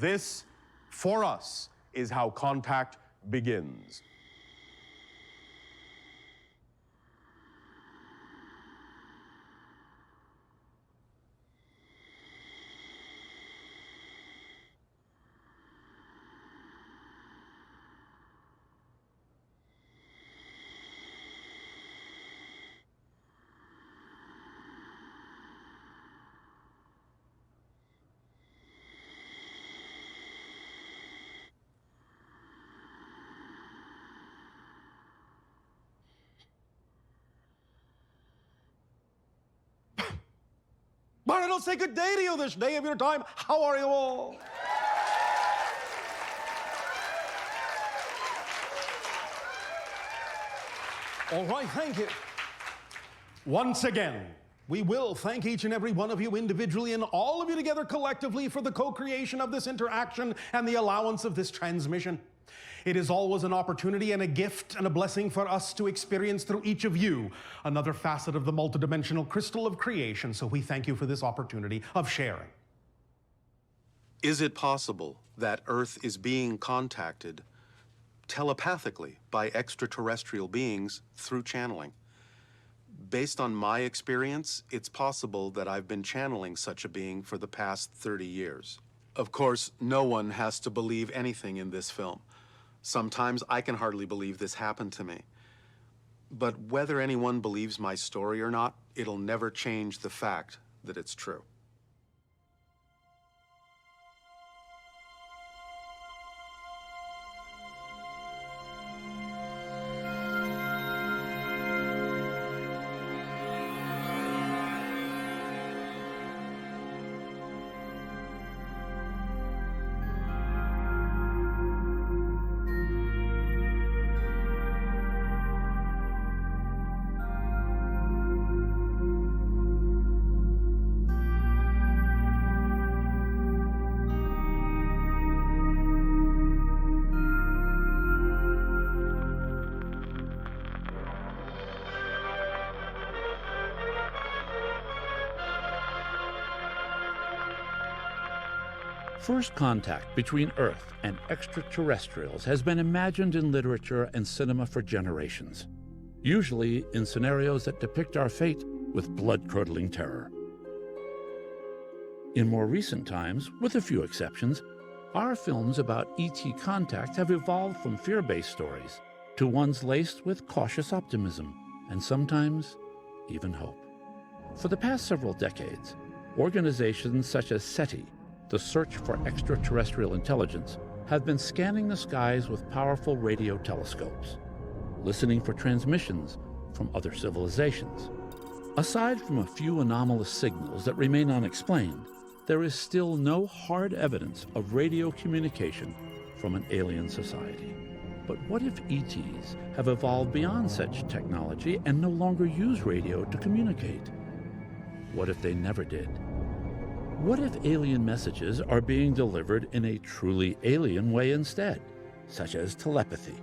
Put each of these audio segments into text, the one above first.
This, for us, is how contact begins. But I don't say good day to you this day of your time. How are you all? All right, thank you. Once again, we will thank each and every one of you individually and all of you together collectively for the co-creation of this interaction and the allowance of this transmission. It is always an opportunity and a gift and a blessing for us to experience through each of you another facet of the multidimensional crystal of creation, so we thank you for this opportunity of sharing. Is it possible that Earth is being contacted telepathically by extraterrestrial beings through channeling? Based on my experience, it's possible that I've been channeling such a being for the past 30 years. Of course, no one has to believe anything in this film. Sometimes I can hardly believe this happened to me. But whether anyone believes my story or not, it'll never change the fact that it's true. First contact between Earth and extraterrestrials has been imagined in literature and cinema for generations, usually in scenarios that depict our fate with blood-curdling terror. In more recent times, with a few exceptions, our films about ET contact have evolved from fear-based stories to ones laced with cautious optimism and sometimes even hope. For the past several decades, organizations such as SETI, the Search for Extraterrestrial Intelligence, have been scanning the skies with powerful radio telescopes, listening for transmissions from other civilizations. Aside from a few anomalous signals that remain unexplained, there is still no hard evidence of radio communication from an alien society. But what if ETs have evolved beyond such technology and no longer use radio to communicate? What if they never did? What if alien messages are being delivered in a truly alien way instead, such as telepathy?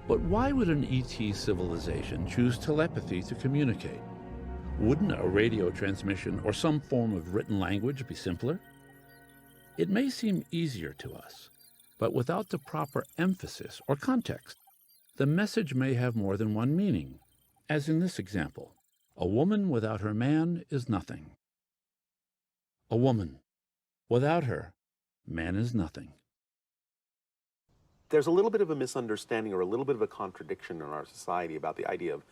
But why would an ET civilization choose telepathy to communicate? Wouldn't a radio transmission or some form of written language be simpler? It may seem easier to us, but without the proper emphasis or context, the message may have more than one meaning, as in this example. A woman without her man is nothing. A woman. Without her, man is nothing. There's a little bit of a misunderstanding or a little bit of a contradiction in our society about the idea of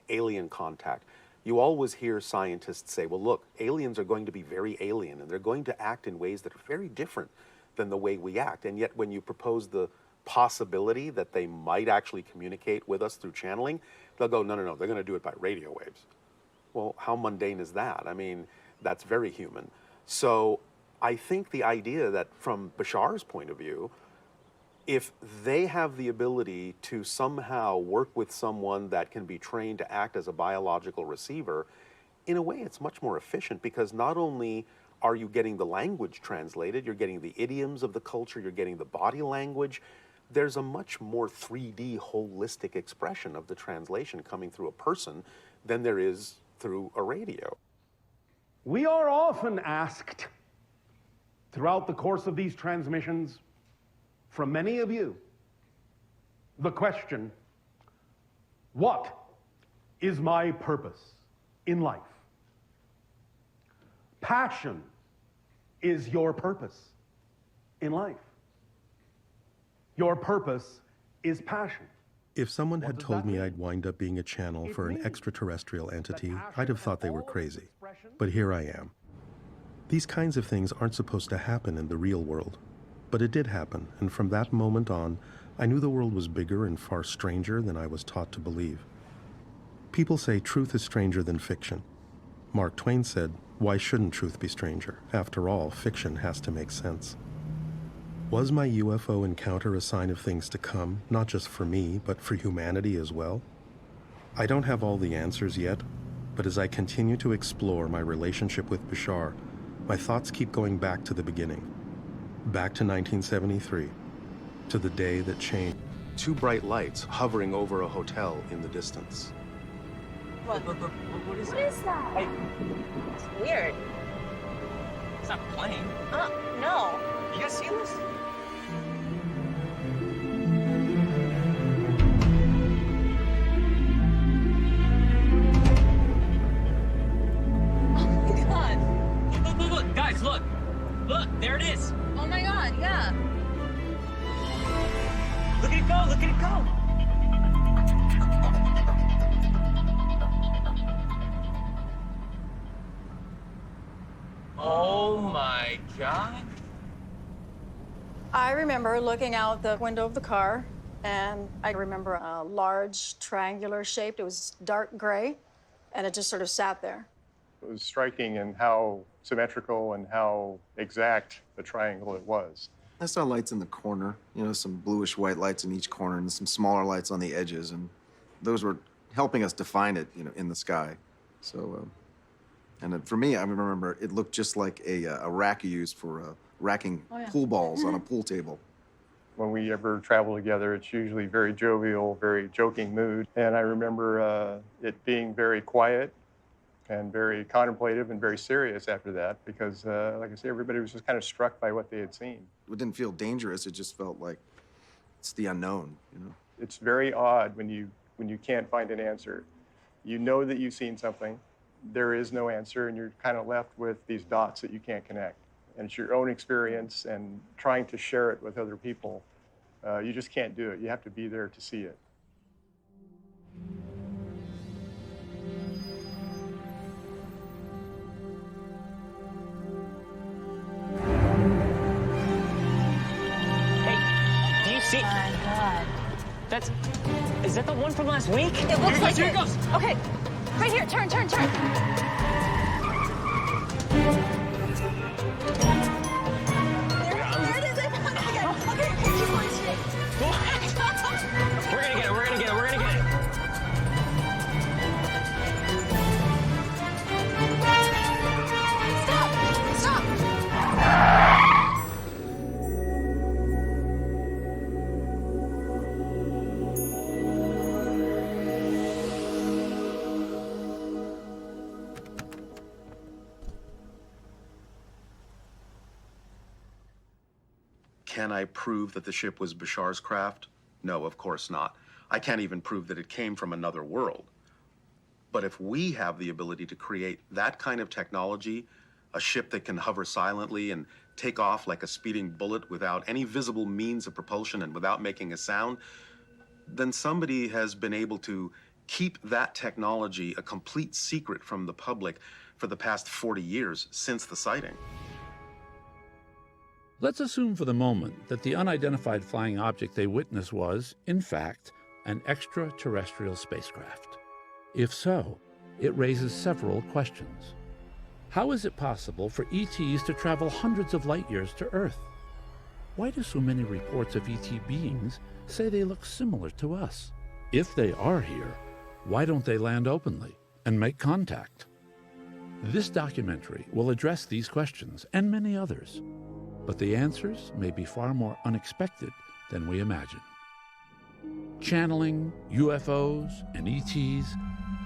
alien contact. You always hear scientists say, well, look, aliens are going to be very alien and they're going to act in ways that are very different than the way we act. And yet when you propose the possibility that they might actually communicate with us through channeling, they'll go, no, they're going to do it by radio waves. Well, how mundane is that? I mean, that's very human. So I think the idea that from Bashar's point of view, if they have the ability to somehow work with someone that can be trained to act as a biological receiver, in a way it's much more efficient because not only are you getting the language translated, you're getting the idioms of the culture, you're getting the body language. There's a much more 3D holistic expression of the translation coming through a person than there is through a radio. We are often asked, Throughout the course of these transmissions, from many of you, the question, what is my purpose in life? Passion is your purpose in life. Your purpose is passion. If someone What had does told that me mean? I'd wind up being a channel It for an means extraterrestrial entity, that passion I'd have thought they and were all of its crazy. expressions- But here I am. These kinds of things aren't supposed to happen in the real world. But it did happen, and from that moment on, I knew the world was bigger and far stranger than I was taught to believe. People say truth is stranger than fiction. Mark Twain said, "Why shouldn't truth be stranger? After all, fiction has to make sense." Was my UFO encounter a sign of things to come, not just for me, but for humanity as well? I don't have all the answers yet, but as I continue to explore my relationship with Bashar, my thoughts keep going back to the beginning. Back to 1973, to the day that changed. Two bright lights hovering over a hotel in the distance. What is that? It's weird. It's not a plane. No. You guys see this? Oh my god. Look, guys, look. Look, there it is. Oh my god, yeah. Look at it go, look at it go. Oh my god. I remember looking out the window of the car, and I remember a large triangular shape. It was dark gray, and it just sort of sat there. It was striking in how symmetrical and how exact the triangle it was. I saw lights in the corner, some bluish white lights in each corner and some smaller lights on the edges, and those were helping us define it, in the sky. So, for me, I remember it looked just like a rack you use for racking pool balls on a pool table. When we ever travel together, it's usually very jovial, very joking mood. And I remember it being very quiet and very contemplative and very serious after that because, like I say, everybody was just kind of struck by what they had seen. It didn't feel dangerous. It just felt like it's the unknown, It's very odd when you can't find an answer. You know that you've seen something, there is no answer, and you're kind of left with these dots that you can't connect. And it's your own experience and trying to share it with other people. You just can't do it. You have to be there to see it. Hey, do you see? Oh my god. Is that the one from last week? It looks like Here it. it goes. Okay. Right here, turn. There it is. I found it again. Okay, keep going straight. We're gonna get it. Stop. Can I prove that the ship was Bashar's craft? No, of course not. I can't even prove that it came from another world. But if we have the ability to create that kind of technology, a ship that can hover silently and take off like a speeding bullet without any visible means of propulsion and without making a sound, then somebody has been able to keep that technology a complete secret from the public for the past 40 years since the sighting. Let's assume for the moment that the unidentified flying object they witnessed was, in fact, an extraterrestrial spacecraft. If so, it raises several questions. How is it possible for ETs to travel hundreds of light years to Earth? Why do so many reports of ET beings say they look similar to us? If they are here, why don't they land openly and make contact? This documentary will address these questions and many others, but the answers may be far more unexpected than we imagine. Channeling, UFOs, and ETs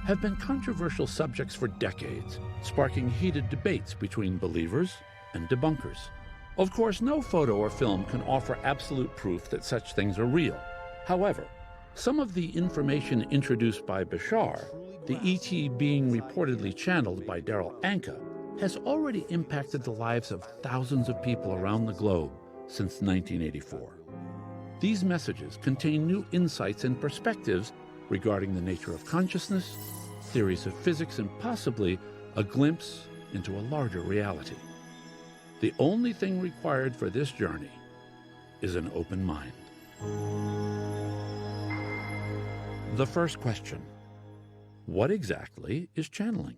have been controversial subjects for decades, sparking heated debates between believers and debunkers. Of course, no photo or film can offer absolute proof that such things are real. However, some of the information introduced by Bashar, the ET being reportedly channeled by Darryl Ankan, has already impacted the lives of thousands of people around the globe since 1984. These messages contain new insights and perspectives regarding the nature of consciousness, theories of physics, and possibly a glimpse into a larger reality. The only thing required for this journey is an open mind. The first question: what exactly is channeling?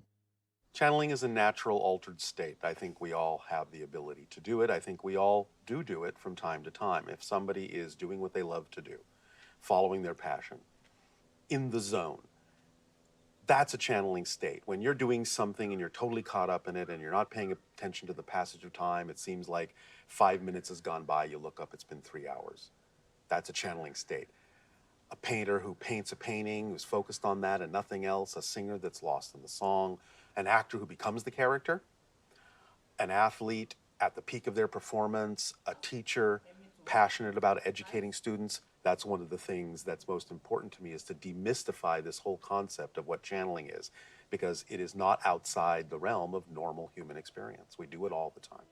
Channeling is a natural altered state. I think we all have the ability to do it. I think we all do it from time to time. If somebody is doing what they love to do, following their passion, in the zone, that's a channeling state. When you're doing something and you're totally caught up in it and you're not paying attention to the passage of time, it seems like 5 minutes has gone by, you look up, it's been 3 hours. That's a channeling state. A painter who paints a painting, who's focused on that and nothing else, a singer that's lost in the song, an actor who becomes the character, an athlete at the peak of their performance, a teacher passionate about educating students. That's one of the things that's most important to me, is to demystify this whole concept of what channeling is, because it is not outside the realm of normal human experience. We do it all the time.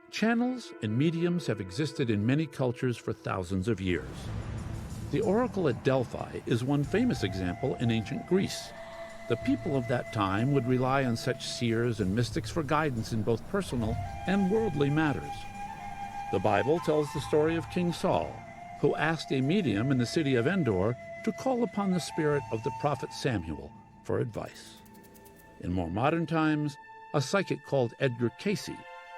Channels and mediums have existed in many cultures for thousands of years. The oracle at Delphi is one famous example in ancient Greece. The people of that time would rely on such seers and mystics for guidance in both personal and worldly matters. The Bible tells the story of King Saul, who asked a medium in the city of Endor to call upon the spirit of the prophet Samuel for advice. In more modern times, a psychic called Edgar Cayce,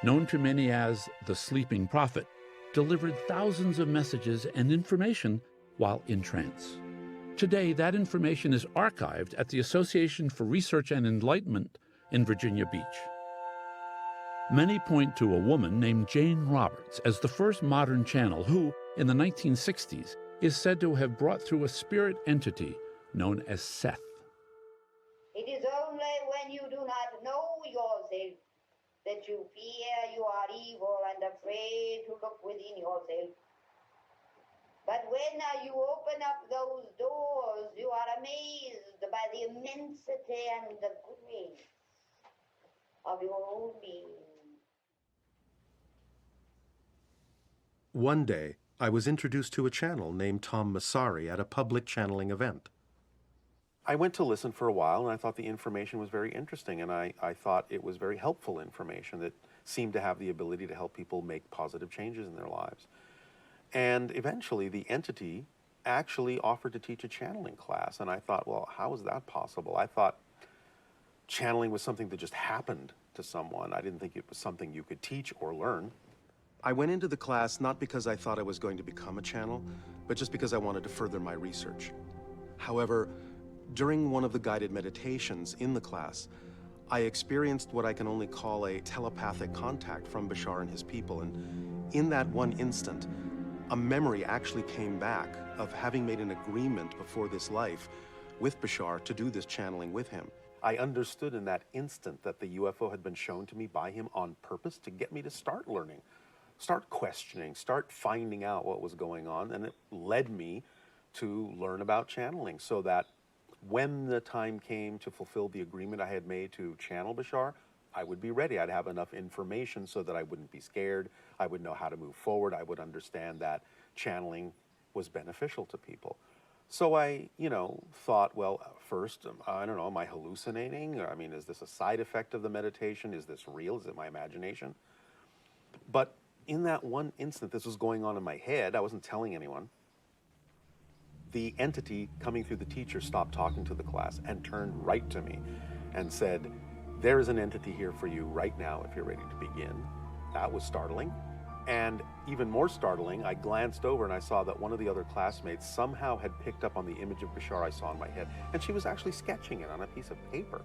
known to many as the Sleeping Prophet, delivered thousands of messages and information while in trance. Today, that information is archived at the Association for Research and Enlightenment in Virginia Beach. Many point to a woman named Jane Roberts as the first modern channel who, in the 1960s, is said to have brought through a spirit entity known as Seth. It is only when you do not know yourself that you fear you are evil and afraid to look within yourself. But when you open up those doors, you are amazed by the immensity and the grace of your own being. One day, I was introduced to a channel named Tom Massari at a public channeling event. I went to listen for a while, and I thought the information was very interesting, and I thought it was very helpful information that seemed to have the ability to help people make positive changes in their lives. And eventually, the entity actually offered to teach a channeling class, and I thought, well, how is that possible? I thought channeling was something that just happened to someone. I didn't think it was something you could teach or learn. I went into the class not because I thought I was going to become a channel, but just because I wanted to further my research. However, during one of the guided meditations in the class, I experienced what I can only call a telepathic contact from Bashar and his people, and in that one instant, a memory actually came back of having made an agreement before this life with Bashar to do this channeling with him. I understood in that instant that the UFO had been shown to me by him on purpose to get me to start learning, start questioning, start finding out what was going on, and it led me to learn about channeling, so that when the time came to fulfill the agreement I had made to channel Bashar, I would be ready. I'd have enough information so that I wouldn't be scared. I would know how to move forward. I would understand that channeling was beneficial to people. So I, thought, well, first, I don't know, am I hallucinating? I mean, is this a side effect of the meditation? Is this real? Is it my imagination? But in that one instant, this was going on in my head. I wasn't telling anyone. The entity coming through the teacher stopped talking to the class and turned right to me and said, "There is an entity here for you right now if you're ready to begin." That was startling. And even more startling, I glanced over and I saw that one of the other classmates somehow had picked up on the image of Bashar I saw in my head, and she was actually sketching it on a piece of paper.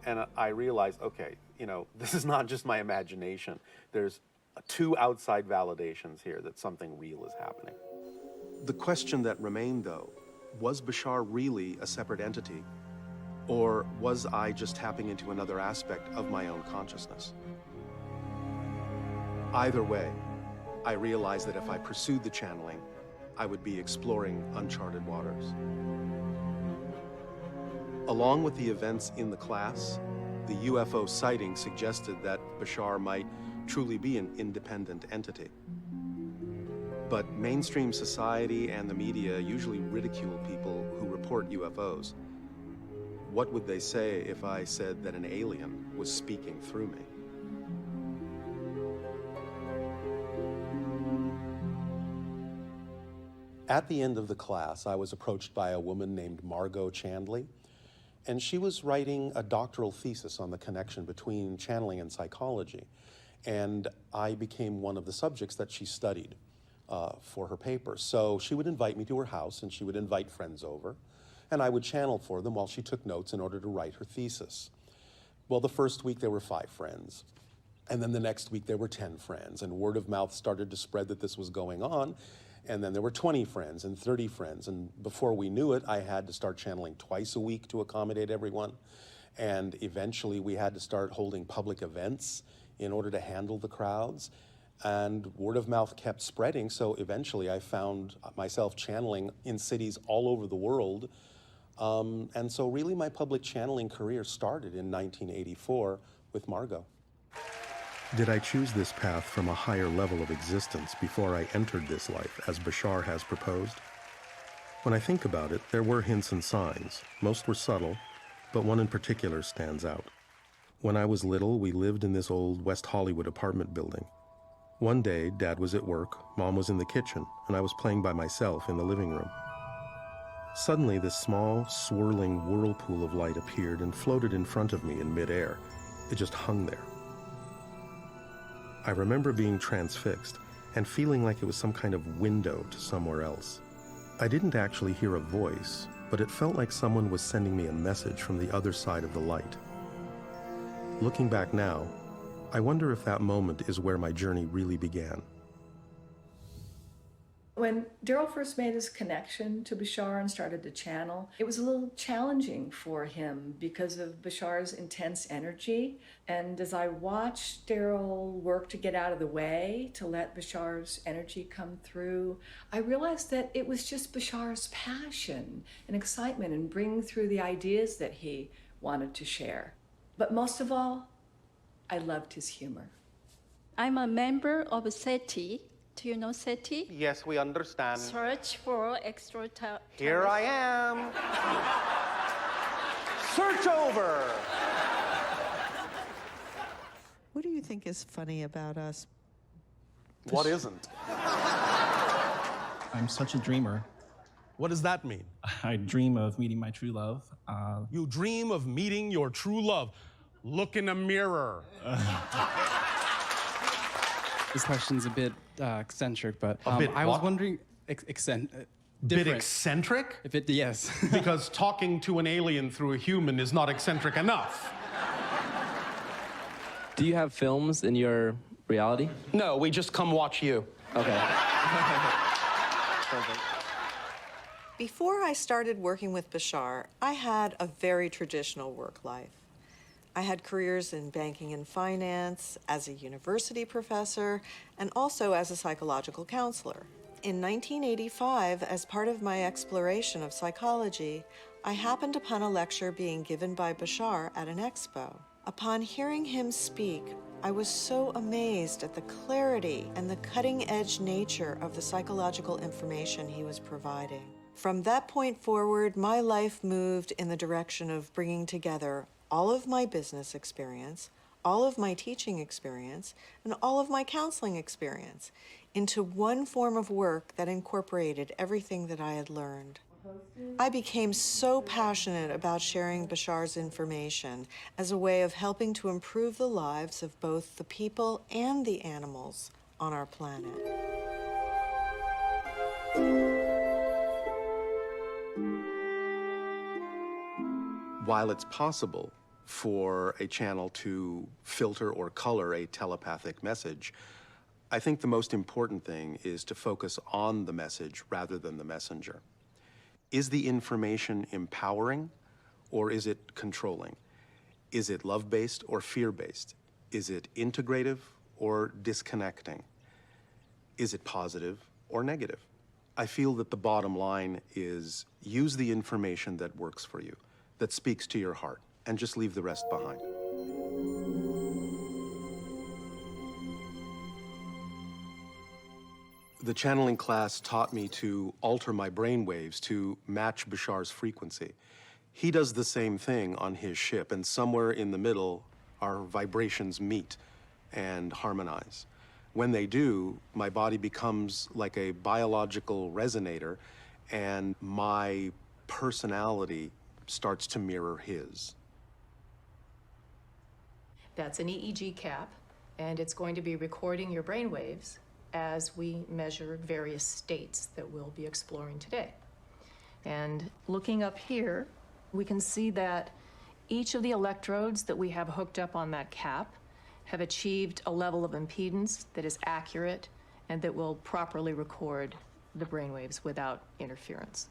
And I realized, okay, this is not just my imagination. There's two outside validations here that something real is happening. The question that remained, though, was Bashar really a separate entity? Or was I just tapping into another aspect of my own consciousness? Either way, I realized that if I pursued the channeling, I would be exploring uncharted waters. Along with the events in the class, the UFO sighting suggested that Bashar might truly be an independent entity. But mainstream society and the media usually ridicule people who report UFOs. What would they say if I said that an alien was speaking through me? At the end of the class, I was approached by a woman named Margot Chandley, and she was writing a doctoral thesis on the connection between channeling and psychology. And I became one of the subjects that she studied for her paper. So she would invite me to her house, and she would invite friends over, and I would channel for them while she took notes in order to write her thesis. Well, the first week there were 5 friends, and then the next week there were 10 friends, and word of mouth started to spread that this was going on, and then there were 20 friends and 30 friends, and before we knew it, I had to start channeling twice a week to accommodate everyone, and eventually we had to start holding public events in order to handle the crowds, and word of mouth kept spreading, so eventually I found myself channeling in cities all over the world, and so really my public channeling career started in 1984 with Margot. Did I choose this path from a higher level of existence before I entered this life, as Bashar has proposed? When I think about it, there were hints and signs. Most were subtle, but one in particular stands out. When I was little, we lived in this old West Hollywood apartment building. One day, Dad was at work, Mom was in the kitchen, and I was playing by myself in the living room. Suddenly, this small, swirling whirlpool of light appeared and floated in front of me in midair. It just hung there. I remember being transfixed and feeling like it was some kind of window to somewhere else. I didn't actually hear a voice, but it felt like someone was sending me a message from the other side of the light. Looking back now, I wonder if that moment is where my journey really began. When Darryl first made his connection to Bashar and started to channel, it was a little challenging for him because of Bashar's intense energy. And as I watched Darryl work to get out of the way to let Bashar's energy come through, I realized that it was just Bashar's passion and excitement and bringing through the ideas that he wanted to share. But most of all, I loved his humor. I'm a member of SETI. Do you know SETI? Yes, we understand. Search for extraterrestrial. Here I am. Search over. What do you think is funny about us? What isn't? I'm such a dreamer. What does that mean? I dream of meeting my true love. You dream of meeting your true love. Look in a mirror. This question's a bit eccentric, but I was wondering, different. Bit eccentric? Yes. Because talking to an alien through a human is not eccentric enough. Do you have films in your reality? No, we just come watch you. Okay. Perfect. Before I started working with Bashar, I had a very traditional work life. I had careers in banking and finance, as a university professor, and also as a psychological counselor. In 1985, as part of my exploration of psychology, I happened upon a lecture being given by Bashar at an expo. Upon hearing him speak, I was so amazed at the clarity and the cutting-edge nature of the psychological information he was providing. From that point forward, my life moved in the direction of bringing together all of my business experience, all of my teaching experience, and all of my counseling experience into one form of work that incorporated everything that I had learned. I became so passionate about sharing Bashar's information as a way of helping to improve the lives of both the people and the animals on our planet. While it's possible for a channel to filter or color a telepathic message, I think the most important thing is to focus on the message rather than the messenger. Is the information empowering or is it controlling? Is it love-based or fear-based? Is it integrative or disconnecting? Is it positive or negative? I feel that the bottom line is use the information that works for you, that speaks to your heart, and just leave the rest behind. The channeling class taught me to alter my brain waves to match Bashar's frequency. He does the same thing on his ship, and somewhere in the middle, our vibrations meet and harmonize. When they do, my body becomes like a biological resonator, and my personality starts to mirror his. That's an EEG cap, and it's going to be recording your brain waves as we measure various states that we'll be exploring today. And looking up here, we can see that each of the electrodes that we have hooked up on that cap have achieved a level of impedance that is accurate and that will properly record the brainwaves without interference.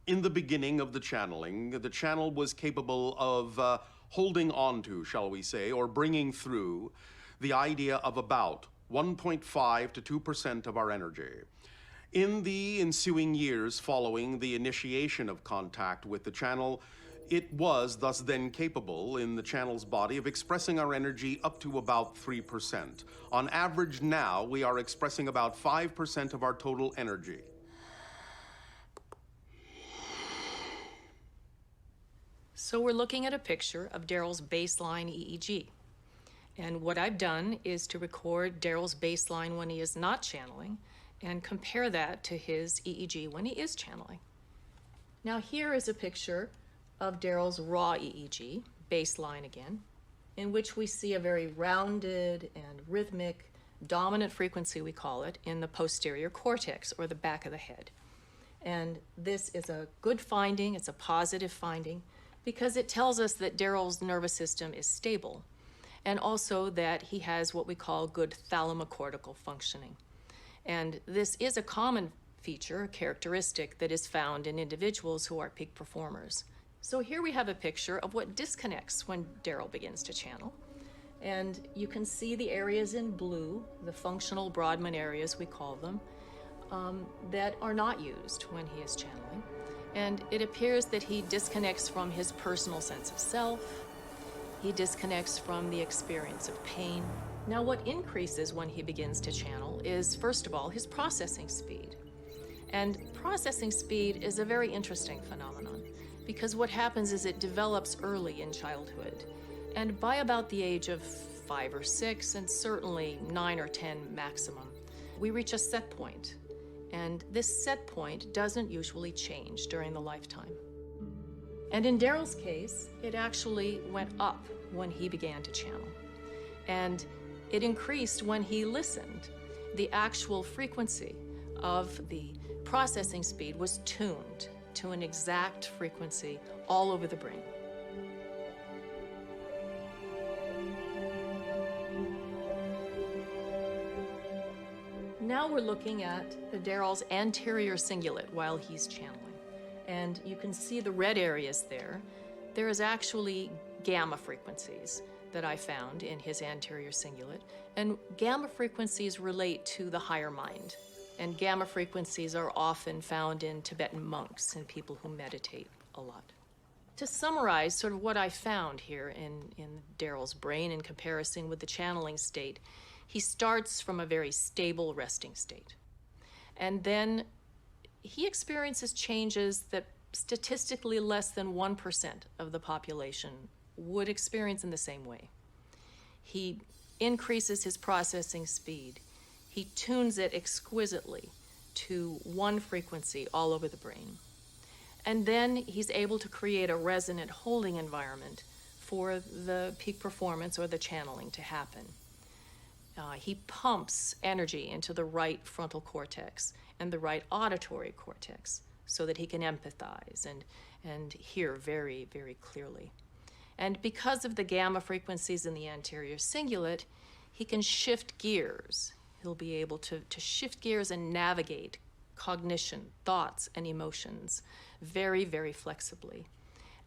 In the beginning of the channeling, the channel was capable of holding on to, shall we say, or bringing through the idea of about 1.5 to 2% of our energy. In the ensuing years following the initiation of contact with the channel, it was thus then capable in the channel's body of expressing our energy up to about 3%. On average now, we are expressing about 5% of our total energy. So we're looking at a picture of Darryl's baseline EEG. And what I've done is to record Darryl's baseline when he is not channeling and compare that to his EEG when he is channeling. Now here is a picture of Darryl's raw EEG, baseline again, in which we see a very rounded and rhythmic dominant frequency, we call it, in the posterior cortex, or the back of the head. And this is a good finding, it's a positive finding, because it tells us that Darryl's nervous system is stable, and also that he has what we call good thalamocortical functioning. And this is a common feature, a characteristic that is found in individuals who are peak performers. So here we have a picture of what disconnects when Darryl begins to channel. And you can see the areas in blue, the functional Brodmann areas we call them, that are not used when he is channeling. And it appears that he disconnects from his personal sense of self. He disconnects from the experience of pain. Now, what increases when he begins to channel is, first of all, his processing speed. And processing speed is a very interesting phenomenon, because what happens is it develops early in childhood. And by about the age of 5 or 6, and certainly 9 or 10 maximum, we reach a set point. And this set point doesn't usually change during the lifetime. And in Darryl's case, it actually went up when he began to channel. And it increased when he listened. The actual frequency of the processing speed was tuned to an exact frequency all over the brain. Now we're looking at Darryl's anterior cingulate while he's channeling. And you can see the red areas there. There is actually gamma frequencies that I found in his anterior cingulate. And gamma frequencies relate to the higher mind. And gamma frequencies are often found in Tibetan monks and people who meditate a lot. To summarize sort of what I found here in Darryl's brain in comparison with the channeling state, he starts from a very stable resting state. And then he experiences changes that statistically less than 1% of the population would experience in the same way. He increases his processing speed. He tunes it exquisitely to one frequency all over the brain. And then he's able to create a resonant holding environment for the peak performance or the channeling to happen. He pumps energy into the right frontal cortex and the right auditory cortex so that he can empathize and hear very, very clearly. And because of the gamma frequencies in the anterior cingulate, he can shift gears. He'll be able to shift gears and navigate cognition, thoughts, and emotions very, very flexibly.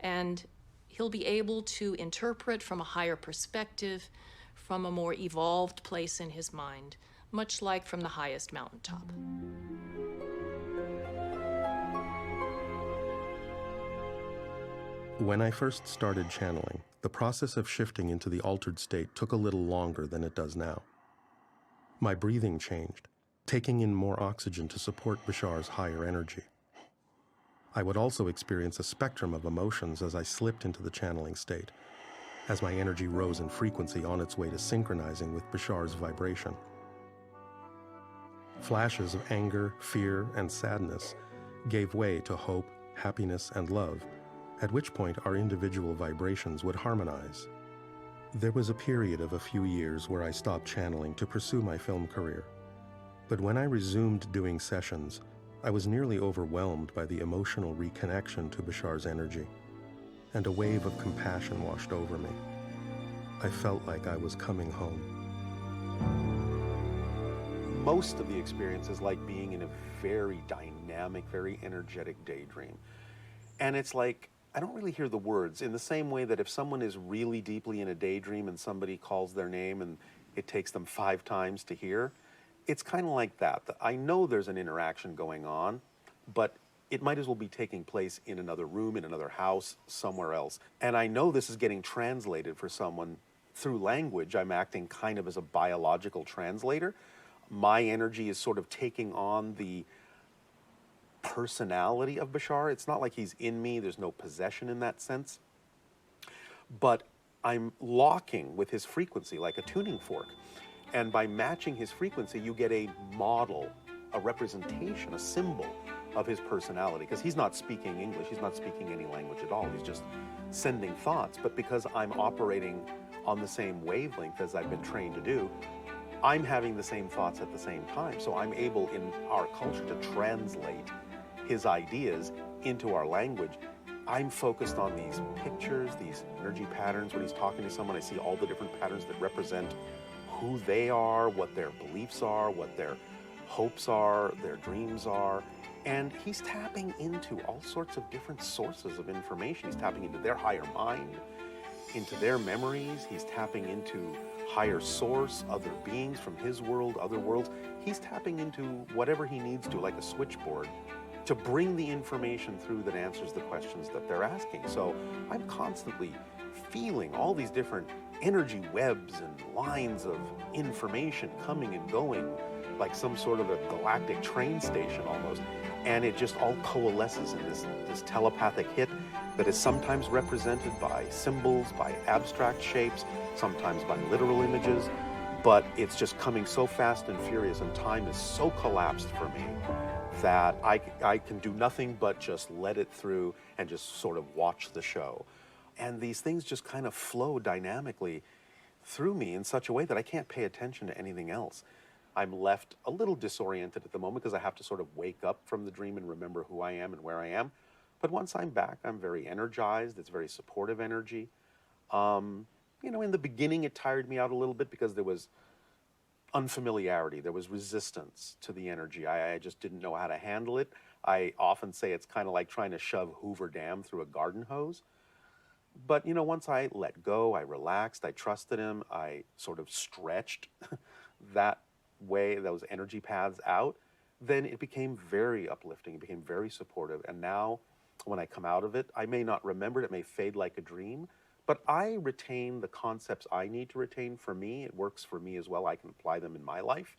And he'll be able to interpret from a higher perspective, from a more evolved place in his mind, much like from the highest mountaintop. When I first started channeling, the process of shifting into the altered state took a little longer than it does now. My breathing changed, taking in more oxygen to support Bashar's higher energy. I would also experience a spectrum of emotions as I slipped into the channeling state, as my energy rose in frequency on its way to synchronizing with Bashar's vibration. Flashes of anger, fear, and sadness gave way to hope, happiness, and love, at which point our individual vibrations would harmonize. There was a period of a few years where I stopped channeling to pursue my film career. But when I resumed doing sessions, I was nearly overwhelmed by the emotional reconnection to Bashar's energy, and a wave of compassion washed over me. I felt like I was coming home. Most of the experience is like being in a very dynamic, very energetic daydream. And it's like, I don't really hear the words in the same way that if someone is really deeply in a daydream and somebody calls their name and it takes them 5 times to hear, it's kind of like that. I know there's an interaction going on, but it might as well be taking place in another room, in another house, somewhere else. And I know this is getting translated for someone through language. I'm acting kind of as a biological translator. My energy is sort of taking on the personality of Bashar. It's not like he's in me, there's no possession in that sense. But I'm locking with his frequency like a tuning fork. And by matching his frequency, you get a model, a representation, a symbol of his personality. Because he's not speaking English, he's not speaking any language at all, he's just sending thoughts. But because I'm operating on the same wavelength as I've been trained to do, I'm having the same thoughts at the same time. So I'm able in our culture to translate his ideas into our language. I'm focused on these pictures, these energy patterns. When he's talking to someone, I see all the different patterns that represent who they are, what their beliefs are, what their hopes are, their dreams are. And he's tapping into all sorts of different sources of information. He's tapping into their higher mind, into their memories. He's tapping into higher source, other beings from his world, other worlds. He's tapping into whatever he needs to, like a switchboard, to bring the information through that answers the questions that they're asking. So I'm constantly feeling all these different energy webs and lines of information coming and going, like some sort of a galactic train station almost. And it just all coalesces in this telepathic hit that is sometimes represented by symbols, by abstract shapes, sometimes by literal images. But it's just coming so fast and furious, and time is so collapsed for me that I can do nothing but just let it through and just sort of watch the show. And these things just kind of flow dynamically through me in such a way that I can't pay attention to anything else. I'm left a little disoriented at the moment because I have to sort of wake up from the dream and remember who I am and where I am. But once I'm back, I'm very energized. It's very supportive energy. You know, in the beginning, it tired me out a little bit because there was unfamiliarity. There was resistance to the energy. I just didn't know how to handle it. I often say it's kind of like trying to shove Hoover Dam through a garden hose. But, you know, once I let go, I relaxed, I trusted him, I sort of stretched that way, those energy paths out, then it became very uplifting, it became very supportive. And now, when I come out of it, I may not remember it, it may fade like a dream, but I retain the concepts I need to retain for me. It works for me as well. I can apply them in my life.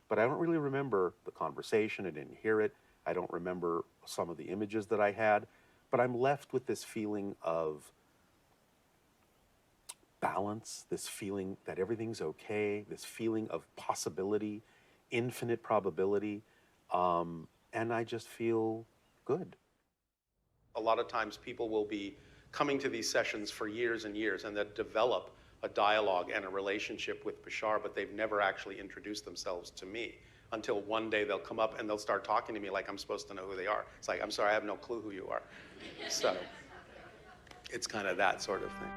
But I don't really remember the conversation. I didn't hear it. I don't remember some of the images that I had. But I'm left with this feeling of balance, this feeling that everything's okay, this feeling of possibility, infinite probability. And I just feel good. A lot of times people will be coming to these sessions for years and years, and they'll develop a dialogue and a relationship with Bashar, but they've never actually introduced themselves to me until one day they'll come up and they'll start talking to me like I'm supposed to know who they are. It's like, I'm sorry, I have no clue who you are. So it's kind of that sort of thing.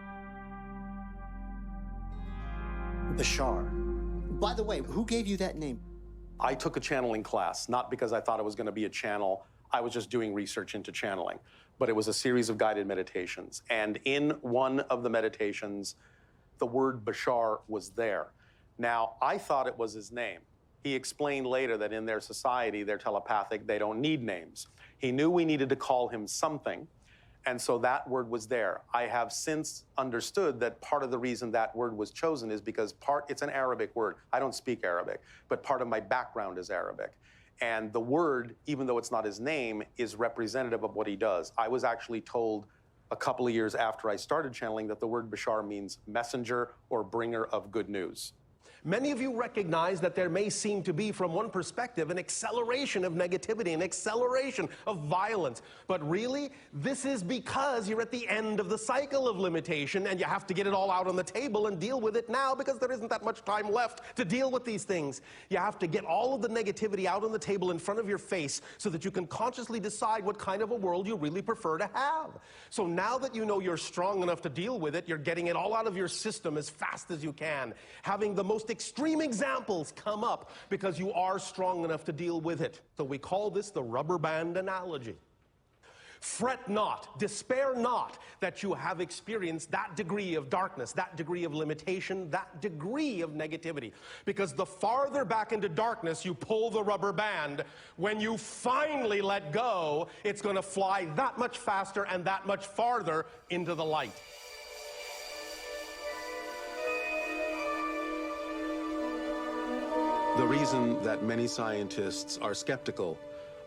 Bashar. By the way, who gave you that name? I took a channeling class, not because I thought it was going to be a channel. I was just doing research into channeling. But it was a series of guided meditations. And in one of the meditations, the word Bashar was there. Now, I thought it was his name. He explained later that in their society, they're telepathic, they don't need names. He knew we needed to call him something, and so that word was there. I have since understood that part of the reason that word was chosen is because it's an Arabic word. I don't speak Arabic, but part of my background is Arabic. And the word, even though it's not his name, is representative of what he does. I was actually told a couple of years after I started channeling that the word Bashar means messenger or bringer of good news. Many of you recognize that there may seem to be, from one perspective, an acceleration of negativity, an acceleration of violence. But really, this is because you're at the end of the cycle of limitation and you have to get it all out on the table and deal with it now because there isn't that much time left to deal with these things. You have to get all of the negativity out on the table in front of your face so that you can consciously decide what kind of a world you really prefer to have. So now that you know you're strong enough to deal with it, you're getting it all out of your system as fast as you can, having the most extreme examples come up because you are strong enough to deal with it. So we call this the rubber band analogy. Fret not, despair not that you have experienced that degree of darkness, that degree of limitation, that degree of negativity. Because the farther back into darkness you pull the rubber band, when you finally let go, it's going to fly that much faster and that much farther into the light. The reason that many scientists are skeptical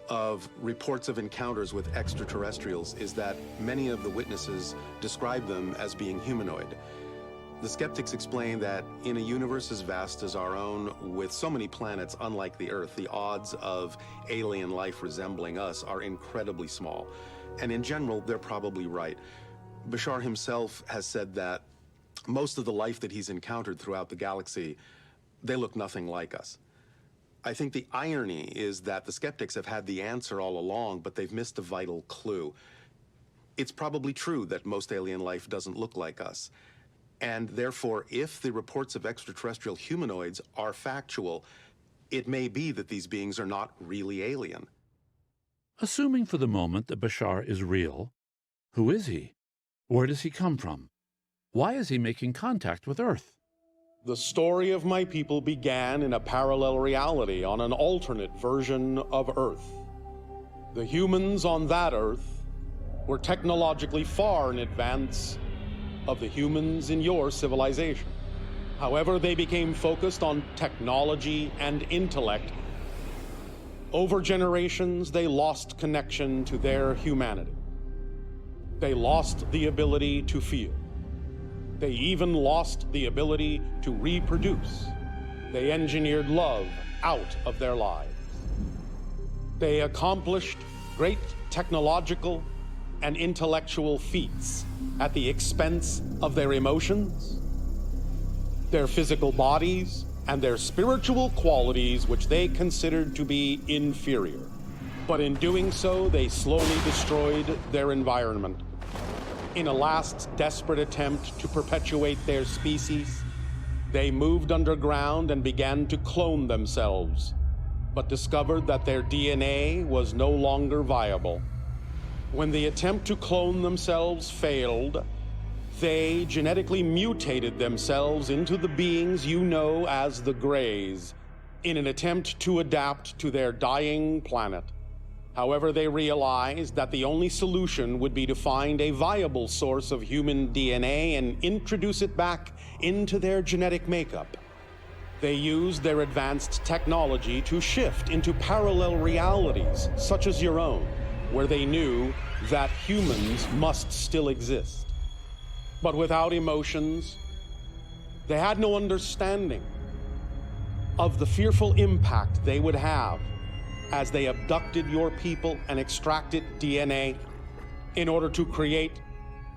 of reports of encounters with extraterrestrials is that many of the witnesses describe them as being humanoid. The skeptics explain that in a universe as vast as our own, with so many planets unlike the Earth, the odds of alien life resembling us are incredibly small. And in general, they're probably right. Bashar himself has said that most of the life that he's encountered throughout the galaxy, they look nothing like us. I think the irony is that the skeptics have had the answer all along, but they've missed a vital clue. It's probably true that most alien life doesn't look like us. And therefore, if the reports of extraterrestrial humanoids are factual, it may be that these beings are not really alien. Assuming for the moment that Bashar is real, who is he? Where does he come from? Why is he making contact with Earth? The story of my people began in a parallel reality on an alternate version of Earth. The humans on that Earth were technologically far in advance of the humans in your civilization. However, they became focused on technology and intellect. Over generations, they lost connection to their humanity. They lost the ability to feel. They even lost the ability to reproduce. They engineered love out of their lives. They accomplished great technological and intellectual feats at the expense of their emotions, their physical bodies, and their spiritual qualities, which they considered to be inferior. But in doing so, they slowly destroyed their environment. In a last desperate attempt to perpetuate their species, they moved underground and began to clone themselves, but discovered that their DNA was no longer viable. When the attempt to clone themselves failed, they genetically mutated themselves into the beings you know as the Greys, in an attempt to adapt to their dying planet. However, they realized that the only solution would be to find a viable source of human DNA and introduce it back into their genetic makeup. They used their advanced technology to shift into parallel realities, such as your own, where they knew that humans must still exist. But without emotions, they had no understanding of the fearful impact they would have as they abducted your people and extracted DNA in order to create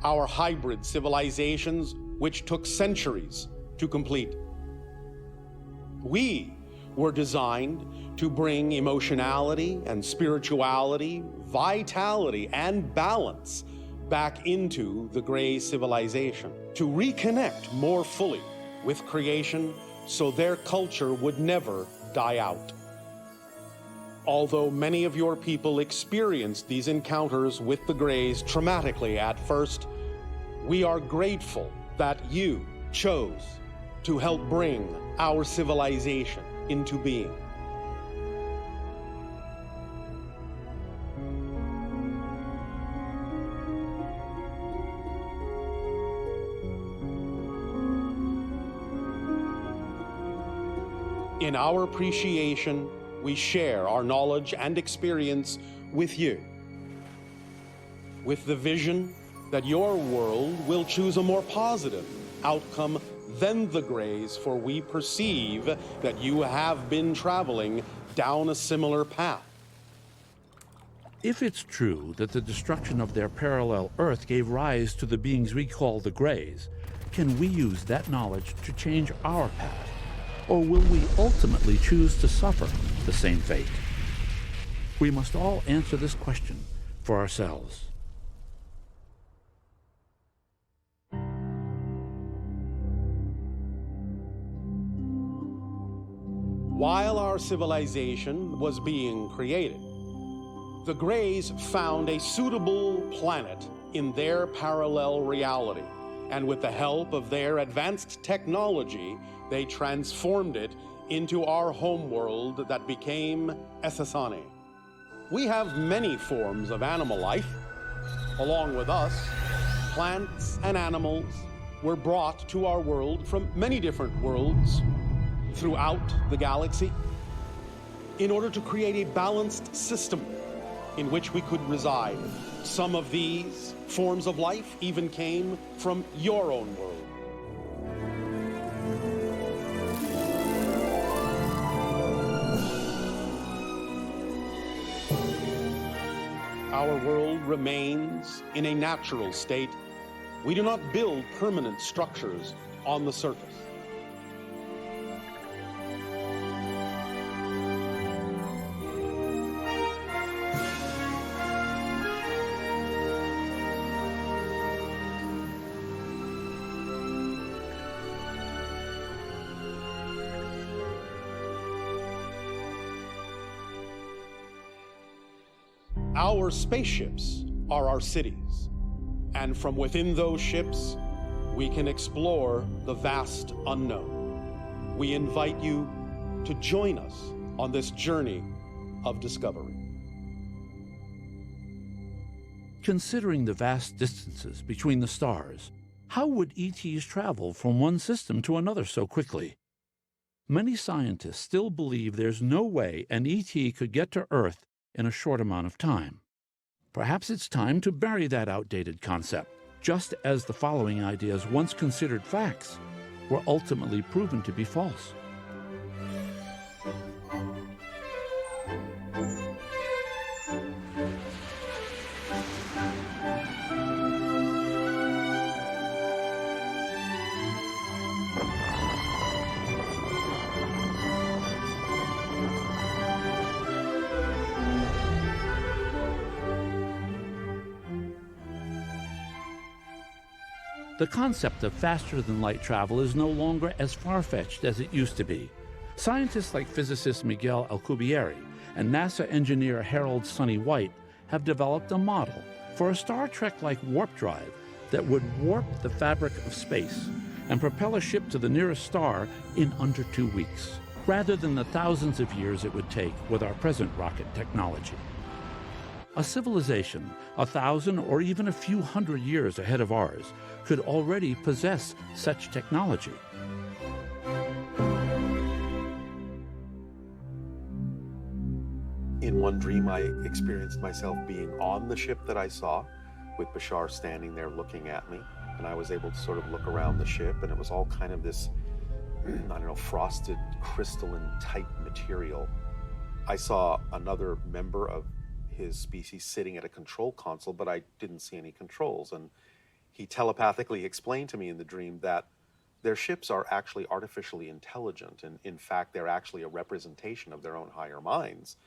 our hybrid civilizations, which took centuries to complete. We were designed to bring emotionality and spirituality, vitality and balance back into the Grey civilization, to reconnect more fully with creation so their culture would never die out. Although many of your people experienced these encounters with the Greys traumatically at first, we are grateful that you chose to help bring our civilization into being. In our appreciation, we share our knowledge and experience with you, with the vision that your world will choose a more positive outcome than the Greys, for we perceive that you have been traveling down a similar path. If it's true that the destruction of their parallel Earth gave rise to the beings we call the Greys, can we use that knowledge to change our path? Or will we ultimately choose to suffer the same fate? We must all answer this question for ourselves. While our civilization was being created, the Greys found a suitable planet in their parallel reality, and with the help of their advanced technology, they transformed it into our homeworld that became Ethasani. We have many forms of animal life. Along with us, plants and animals were brought to our world from many different worlds throughout the galaxy in order to create a balanced system in which we could reside. Some of these forms of life even came from your own world. Our world remains in a natural state. We do not build permanent structures on the surface. Our spaceships are our cities, and from within those ships, we can explore the vast unknown. We invite you to join us on this journey of discovery. Considering the vast distances between the stars, how would ETs travel from one system to another so quickly? Many scientists still believe there's no way an ET could get to Earth in a short amount of time. Perhaps it's time to bury that outdated concept, just as the following ideas, once considered facts, were ultimately proven to be false. The concept of faster-than-light travel is no longer as far-fetched as it used to be. Scientists like physicist Miguel Alcubierre and NASA engineer Harold Sonny White have developed a model for a Star Trek-like warp drive that would warp the fabric of space and propel a ship to the nearest star in under 2 weeks, rather than the thousands of years it would take with our present rocket technology. A civilization 1,000 or even a few hundred years ahead of ours could already possess such technology. In one dream, I experienced myself being on the ship that I saw, with Bashar standing there looking at me, and I was able to sort of look around the ship, and it was all kind of this, I don't know, frosted crystalline type material. I saw another member of his species sitting at a control console, but I didn't see any controls, and he telepathically explained to me in the dream that their ships are actually artificially intelligent, and in fact, they're actually a representation of their own higher minds,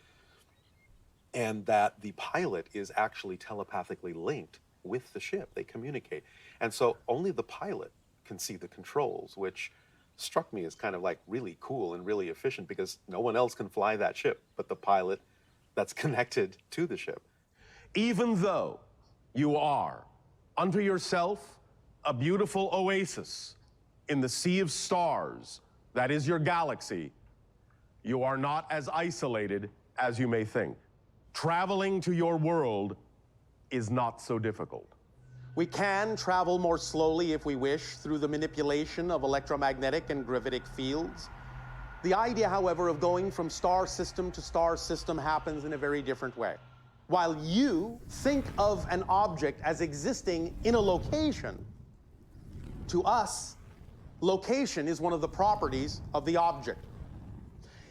and that the pilot is actually telepathically linked with the ship. They communicate. And so only the pilot can see the controls, which struck me as kind of like really cool and really efficient, because no one else can fly that ship, but the pilot that's connected to the ship. Even though you are unto yourself a beautiful oasis in the sea of stars that is your galaxy, you are not as isolated as you may think. Traveling to your world is not so difficult. We can travel more slowly if we wish through the manipulation of electromagnetic and gravitic fields. The idea, however, of going from star system to star system happens in a very different way. While you think of an object as existing in a location, to us, location is one of the properties of the object.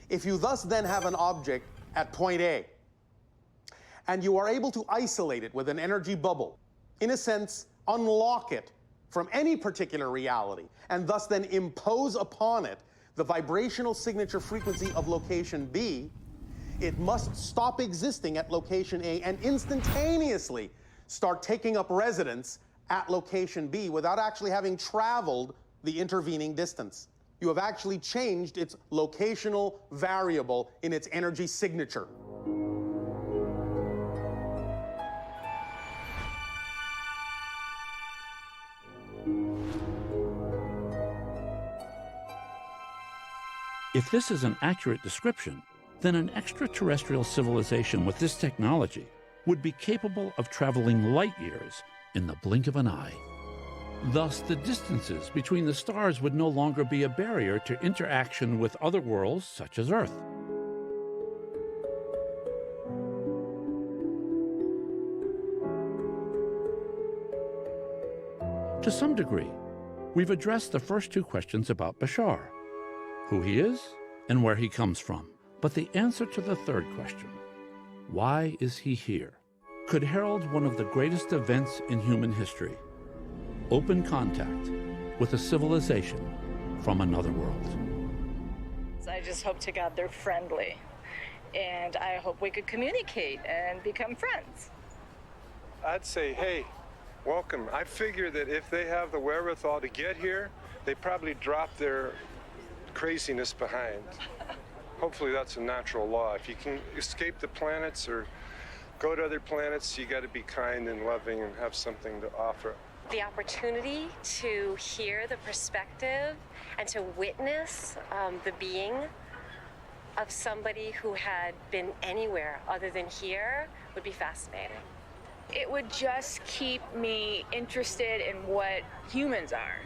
If you thus then have an object at point A, and you are able to isolate it with an energy bubble, in a sense, unlock it from any particular reality, and thus then impose upon it the vibrational signature frequency of location B, it must stop existing at location A and instantaneously start taking up residence at location B without actually having traveled the intervening distance. You have actually changed its locational variable in its energy signature. If this is an accurate description, then an extraterrestrial civilization with this technology would be capable of traveling light years in the blink of an eye. Thus, the distances between the stars would no longer be a barrier to interaction with other worlds such as Earth. To some degree, we've addressed the first two questions about Bashar, who he is and where he comes from. But the answer to the third question, why is he here, could herald one of the greatest events in human history: open contact with a civilization from another world. I just hope to God they're friendly, and I hope we could communicate and become friends. I'd say, hey, welcome. I figure that if they have the wherewithal to get here, they probably drop their craziness behind. Hopefully that's a natural law. If you can escape the planets or go to other planets, you got to be kind and loving and have something to offer. The opportunity to hear the perspective and to witness the being of somebody who had been anywhere other than here would be fascinating. It would just keep me interested in what humans are,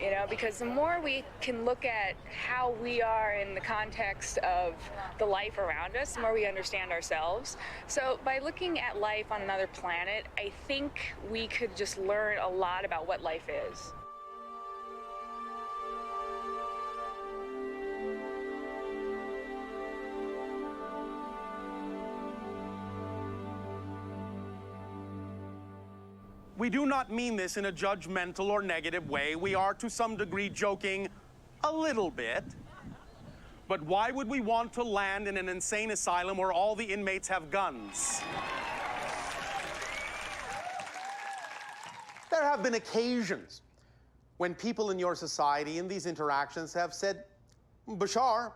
you know, because the more we can look at how we are in the context of the life around us, the more we understand ourselves. So by looking at life on another planet, I think we could just learn a lot about what life is. We do not mean this in a judgmental or negative way. We are to some degree joking a little bit. But why would we want to land in an insane asylum where all the inmates have guns? There have been occasions when people in your society in these interactions have said, Bashar,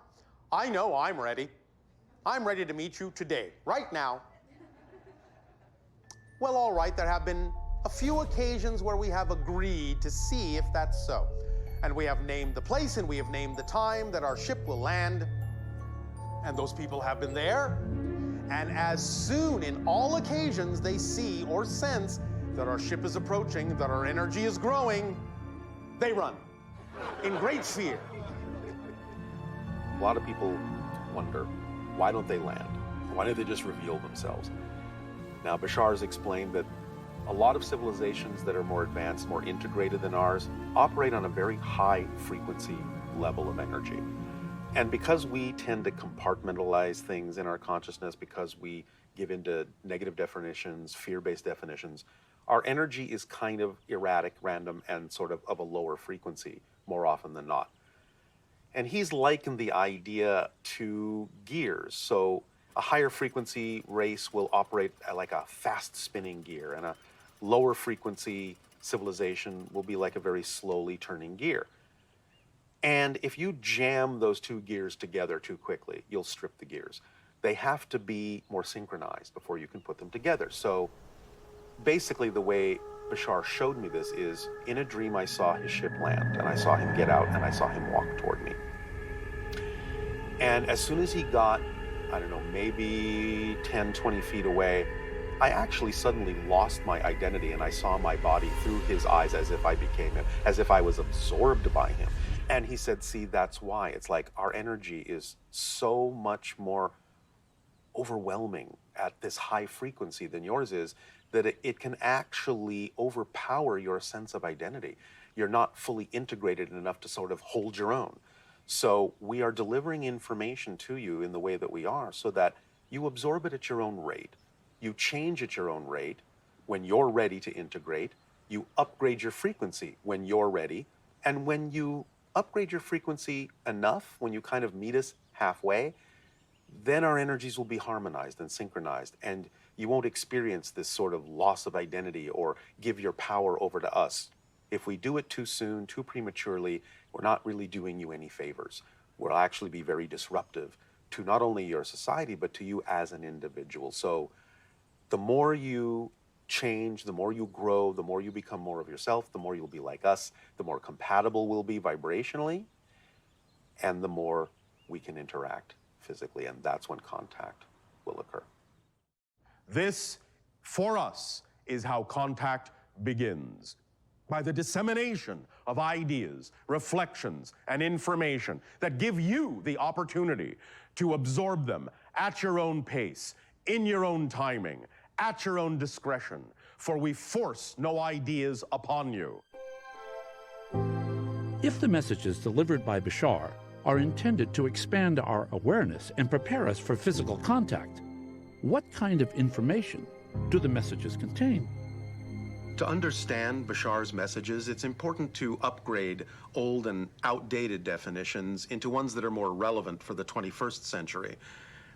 I know I'm ready. I'm ready to meet you today, right now. Well, all right, there have been a few occasions where we have agreed to see if that's so. And we have named the place and we have named the time that our ship will land. And those people have been there. And as soon, in all occasions, they see or sense that our ship is approaching, that our energy is growing, they run in great fear. A lot of people wonder, why don't they land? Why don't they just reveal themselves? Now, Bashar has explained that a lot of civilizations that are more advanced, more integrated than ours, operate on a very high frequency level of energy. And because we tend to compartmentalize things in our consciousness, because we give into negative definitions, fear-based definitions, our energy is kind of erratic, random, and sort of a lower frequency more often than not. And he's likened the idea to gears. So a higher frequency race will operate like a fast spinning gear, and a lower frequency civilization will be like a very slowly turning gear. And if you jam those two gears together too quickly, you'll strip the gears. they have to be more synchronized before you can put them together. So basically the way Bashar showed me this is, in a dream I saw his ship land, and I saw him get out, and I saw him walk toward me. And as soon as he got, I don't know, maybe 10, 20 feet away, I actually suddenly lost my identity, and I saw my body through his eyes as if I became him, as if I was absorbed by him. And he said, see, that's why. It's like our energy is so much more overwhelming at this high frequency than yours is, that it can actually overpower your sense of identity. You're not fully integrated enough to sort of hold your own. So we are delivering information to you in the way that we are so that you absorb it at your own rate. You change at your own rate when you're ready to integrate. You upgrade your frequency when you're ready. And when you upgrade your frequency enough, when you kind of meet us halfway, then our energies will be harmonized and synchronized, and you won't experience this sort of loss of identity or give your power over to us. If we do it too soon, too prematurely, we're not really doing you any favors. We'll actually be very disruptive to not only your society, but to you as an individual. So the more you change, the more you grow, the more you become more of yourself, the more you'll be like us, the more compatible we'll be vibrationally, and the more we can interact physically, and that's when contact will occur. This, for us, is how contact begins. By the dissemination of ideas, reflections, and information that give you the opportunity to absorb them at your own pace, in your own timing, at your own discretion, for we force no ideas upon you. If the messages delivered by Bashar are intended to expand our awareness and prepare us for physical contact, what kind of information do the messages contain? To understand Bashar's messages, it's important to upgrade old and outdated definitions into ones that are more relevant for the 21st century.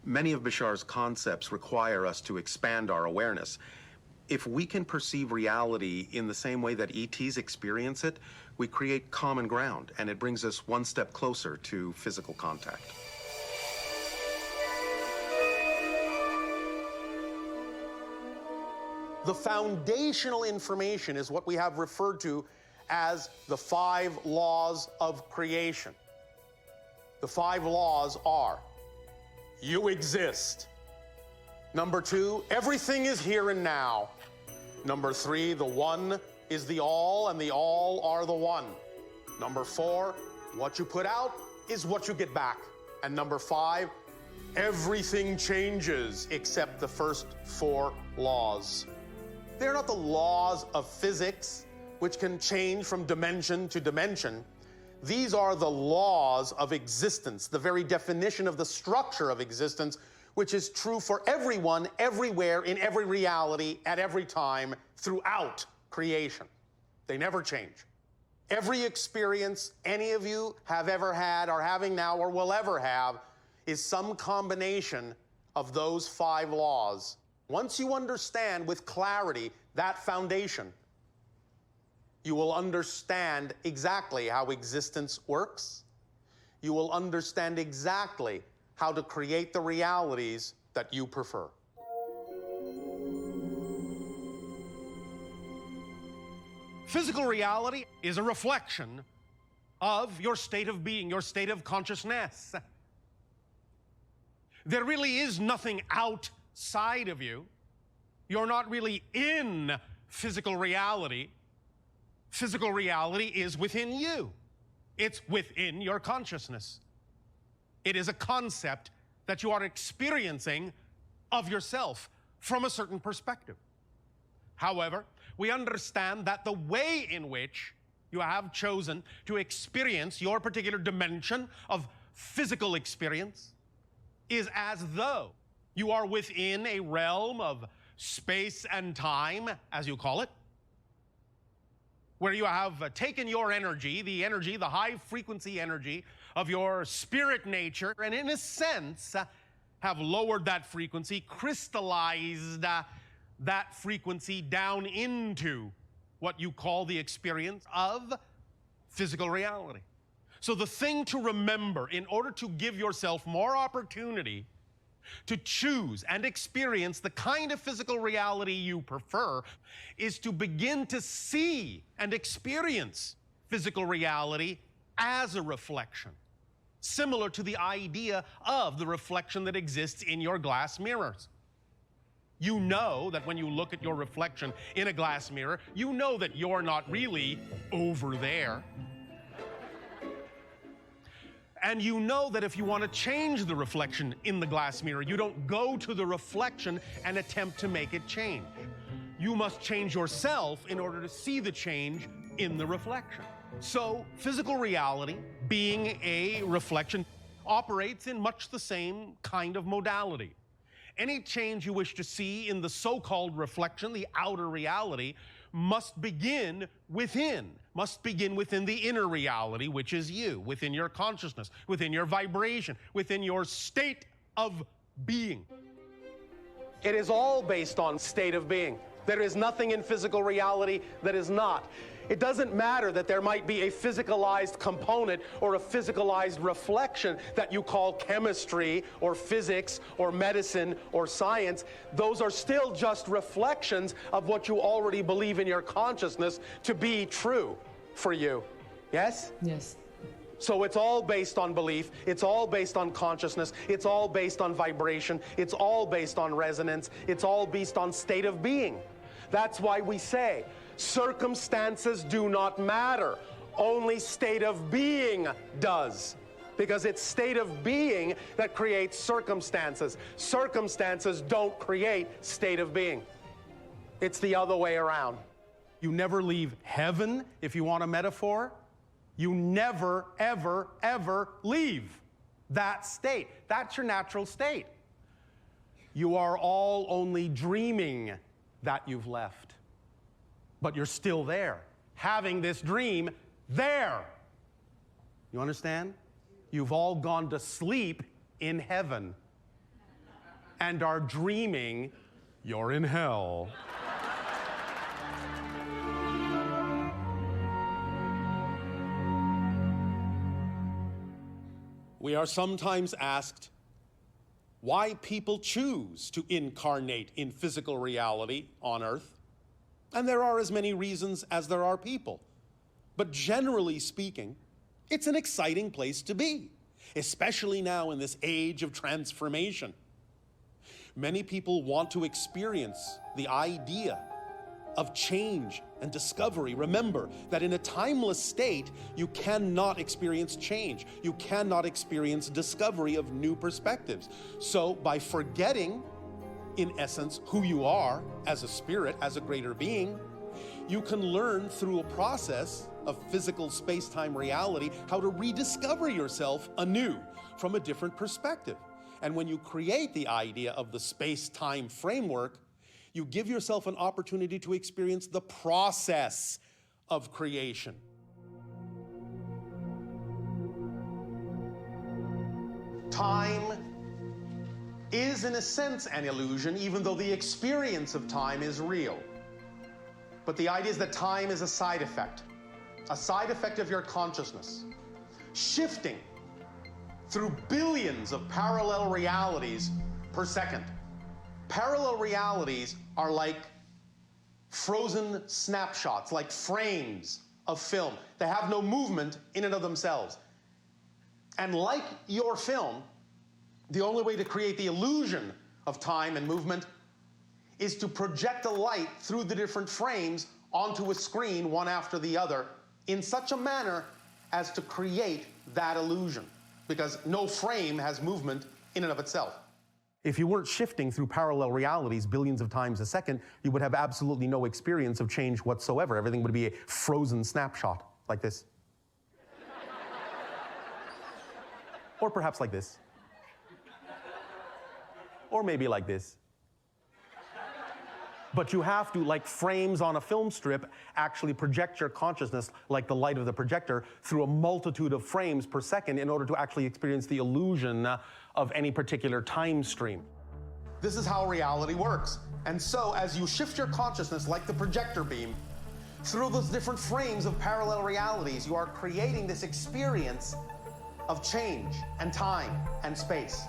Many of Bashar's concepts require us to expand our awareness. If we can perceive reality in the same way that ETs experience it, we create common ground, and it brings us one step closer to physical contact. The foundational information is what we have referred to as the 5 laws of creation. The 5 laws are: you exist. Number 2, everything is here and now. Number 3, the one is the all, and the all are the one. Number 4, what you put out is what you get back. And number 5, everything changes except the first 4 laws. They're not the laws of physics, which can change from dimension to dimension. These are the laws of existence, the very definition of the structure of existence, which is true for everyone, everywhere, in every reality, at every time, throughout creation. They never change. Every experience any of you have ever had, are having now, or will ever have, is some combination of those 5 laws. Once you understand with clarity that foundation, you will understand exactly how existence works. You will understand exactly how to create the realities that you prefer. Physical reality is a reflection of your state of being, your state of consciousness. There really is nothing outside of you. You're not really in physical reality. Physical reality is within you. It's within your consciousness. It is a concept that you are experiencing of yourself from a certain perspective. However, we understand that the way in which you have chosen to experience your particular dimension of physical experience is as though you are within a realm of space and time, as you call it, where you have taken your energy, the high frequency energy of your spirit nature, and in a sense have lowered that frequency, crystallized that frequency down into what you call the experience of physical reality. So the thing to remember, in order to give yourself more opportunity To choose and experience the kind of physical reality you prefer is to begin to see and experience physical reality as a reflection, similar to the idea of the reflection that exists in your glass mirrors. You know that when you look at your reflection in a glass mirror, you know that you're not really over there. And you know that if you want to change the reflection in the glass mirror, you don't go to the reflection and attempt to make it change. You must change yourself in order to see the change in the reflection. So, physical reality, being a reflection, operates in much the same kind of modality. Any change you wish to see in the so-called reflection, the outer reality, must begin within the inner reality, which is you, within your consciousness, within your vibration, within your state of being. It is all based on state of being. There is nothing in physical reality that is not. It doesn't matter that there might be a physicalized component or a physicalized reflection that you call chemistry or physics or medicine or science. Those are still just reflections of what you already believe in your consciousness to be true for you. Yes? Yes. So it's all based on belief, it's all based on consciousness, it's all based on vibration, it's all based on resonance, it's all based on state of being. That's why we say, circumstances do not matter, only state of being does. Because it's state of being that creates circumstances. Circumstances don't create state of being. It's the other way around. You never leave heaven, if you want a metaphor. You never, ever, ever leave that state. That's your natural state. You are all only dreaming that you've left. But you're still there, having this dream there. You understand? You've all gone to sleep in heaven and are dreaming you're in hell. We are sometimes asked why people choose to incarnate in physical reality on Earth. And there are as many reasons as there are people. But generally speaking, it's an exciting place to be, especially now in this age of transformation. Many people want to experience the idea of change and discovery. Remember that in a timeless state, you cannot experience change. You cannot experience discovery of new perspectives. So by forgetting, in essence, who you are as a spirit, as a greater being, you can learn through a process of physical space-time reality how to rediscover yourself anew from a different perspective. And when you create the idea of the space-time framework, you give yourself an opportunity to experience the process of creation. Time is, in a sense, an illusion, even though the experience of time is real. But the idea is that time is a side effect of your consciousness, shifting through billions of parallel realities per second. Parallel realities are like frozen snapshots, like frames of film. They have no movement in and of themselves. And like your film, the only way to create the illusion of time and movement is to project a light through the different frames onto a screen, one after the other, in such a manner as to create that illusion, because no frame has movement in and of itself. If you weren't shifting through parallel realities billions of times a second, you would have absolutely no experience of change whatsoever. Everything would be a frozen snapshot, like this. Or perhaps like this. Or maybe like this. But you have to, like frames on a film strip, actually project your consciousness, like the light of the projector, through a multitude of frames per second in order to actually experience the illusion of any particular time stream. This is how reality works. And so, as you shift your consciousness, like the projector beam, through those different frames of parallel realities, you are creating this experience of change and time and space.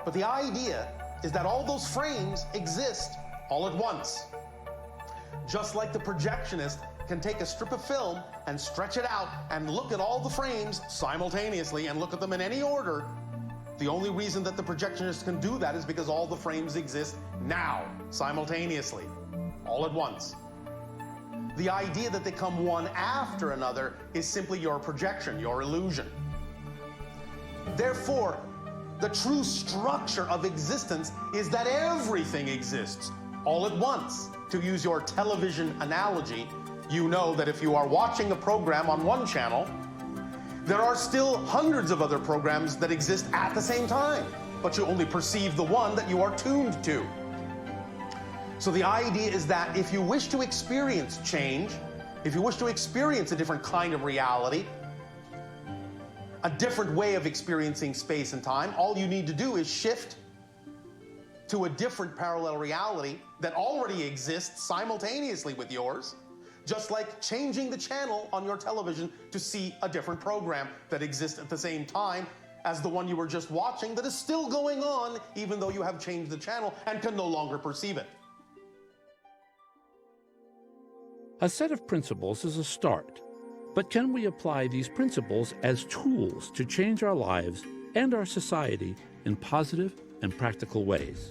But the idea is that all those frames exist all at once. Just like the projectionist can take a strip of film and stretch it out and look at all the frames simultaneously and look at them in any order, the only reason that the projectionist can do that is because all the frames exist now, simultaneously, all at once. The idea that they come one after another is simply your projection, your illusion. Therefore, the true structure of existence is that everything exists all at once. To use your television analogy, you know that if you are watching a program on one channel, there are still hundreds of other programs that exist at the same time, but you only perceive the one that you are tuned to. So the idea is that if you wish to experience change, if you wish to experience a different kind of reality, a different way of experiencing space and time, all you need to do is shift to a different parallel reality that already exists simultaneously with yours, just like changing the channel on your television to see a different program that exists at the same time as the one you were just watching that is still going on even though you have changed the channel and can no longer perceive it. A set of principles is a start, but can we apply these principles as tools to change our lives and our society in positive and practical ways?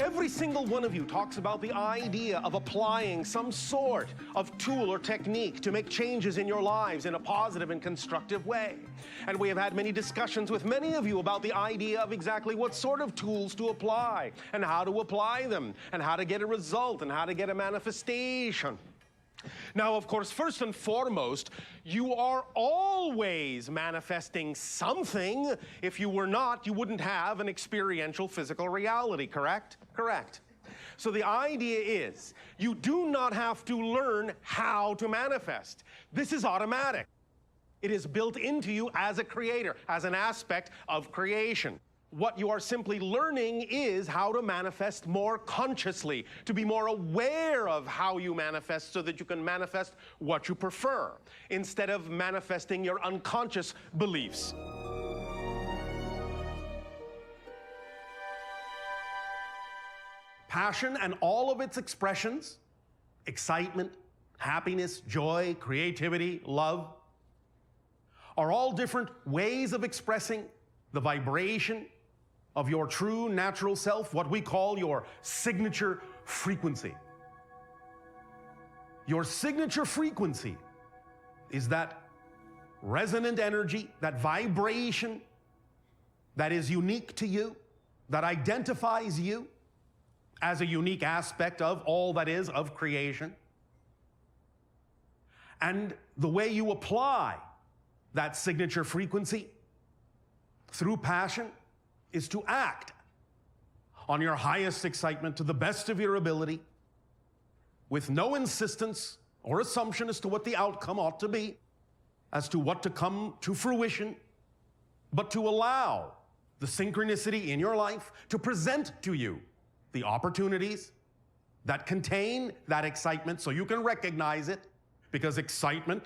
Every single one of you talks about the idea of applying some sort of tool or technique to make changes in your lives in a positive and constructive way. And we have had many discussions with many of you about the idea of exactly what sort of tools to apply and how to apply them and how to get a result and how to get a manifestation. Now, of course, first and foremost, you are always manifesting something. If you were not, you wouldn't have an experiential physical reality, correct? Correct. So the idea is, you do not have to learn how to manifest. This is automatic. It is built into you as a creator, as an aspect of creation. What you are simply learning is how to manifest more consciously, to be more aware of how you manifest so that you can manifest what you prefer, instead of manifesting your unconscious beliefs. Passion and all of its expressions, excitement, happiness, joy, creativity, love, are all different ways of expressing the vibration of your true natural self, what we call your signature frequency. Your signature frequency is that resonant energy, that vibration that is unique to you, that identifies you as a unique aspect of all that is of creation. And the way you apply that signature frequency through passion is to act on your highest excitement to the best of your ability, with no insistence or assumption as to what the outcome ought to be, as to what to come to fruition, but to allow the synchronicity in your life to present to you the opportunities that contain that excitement so you can recognize it, because excitement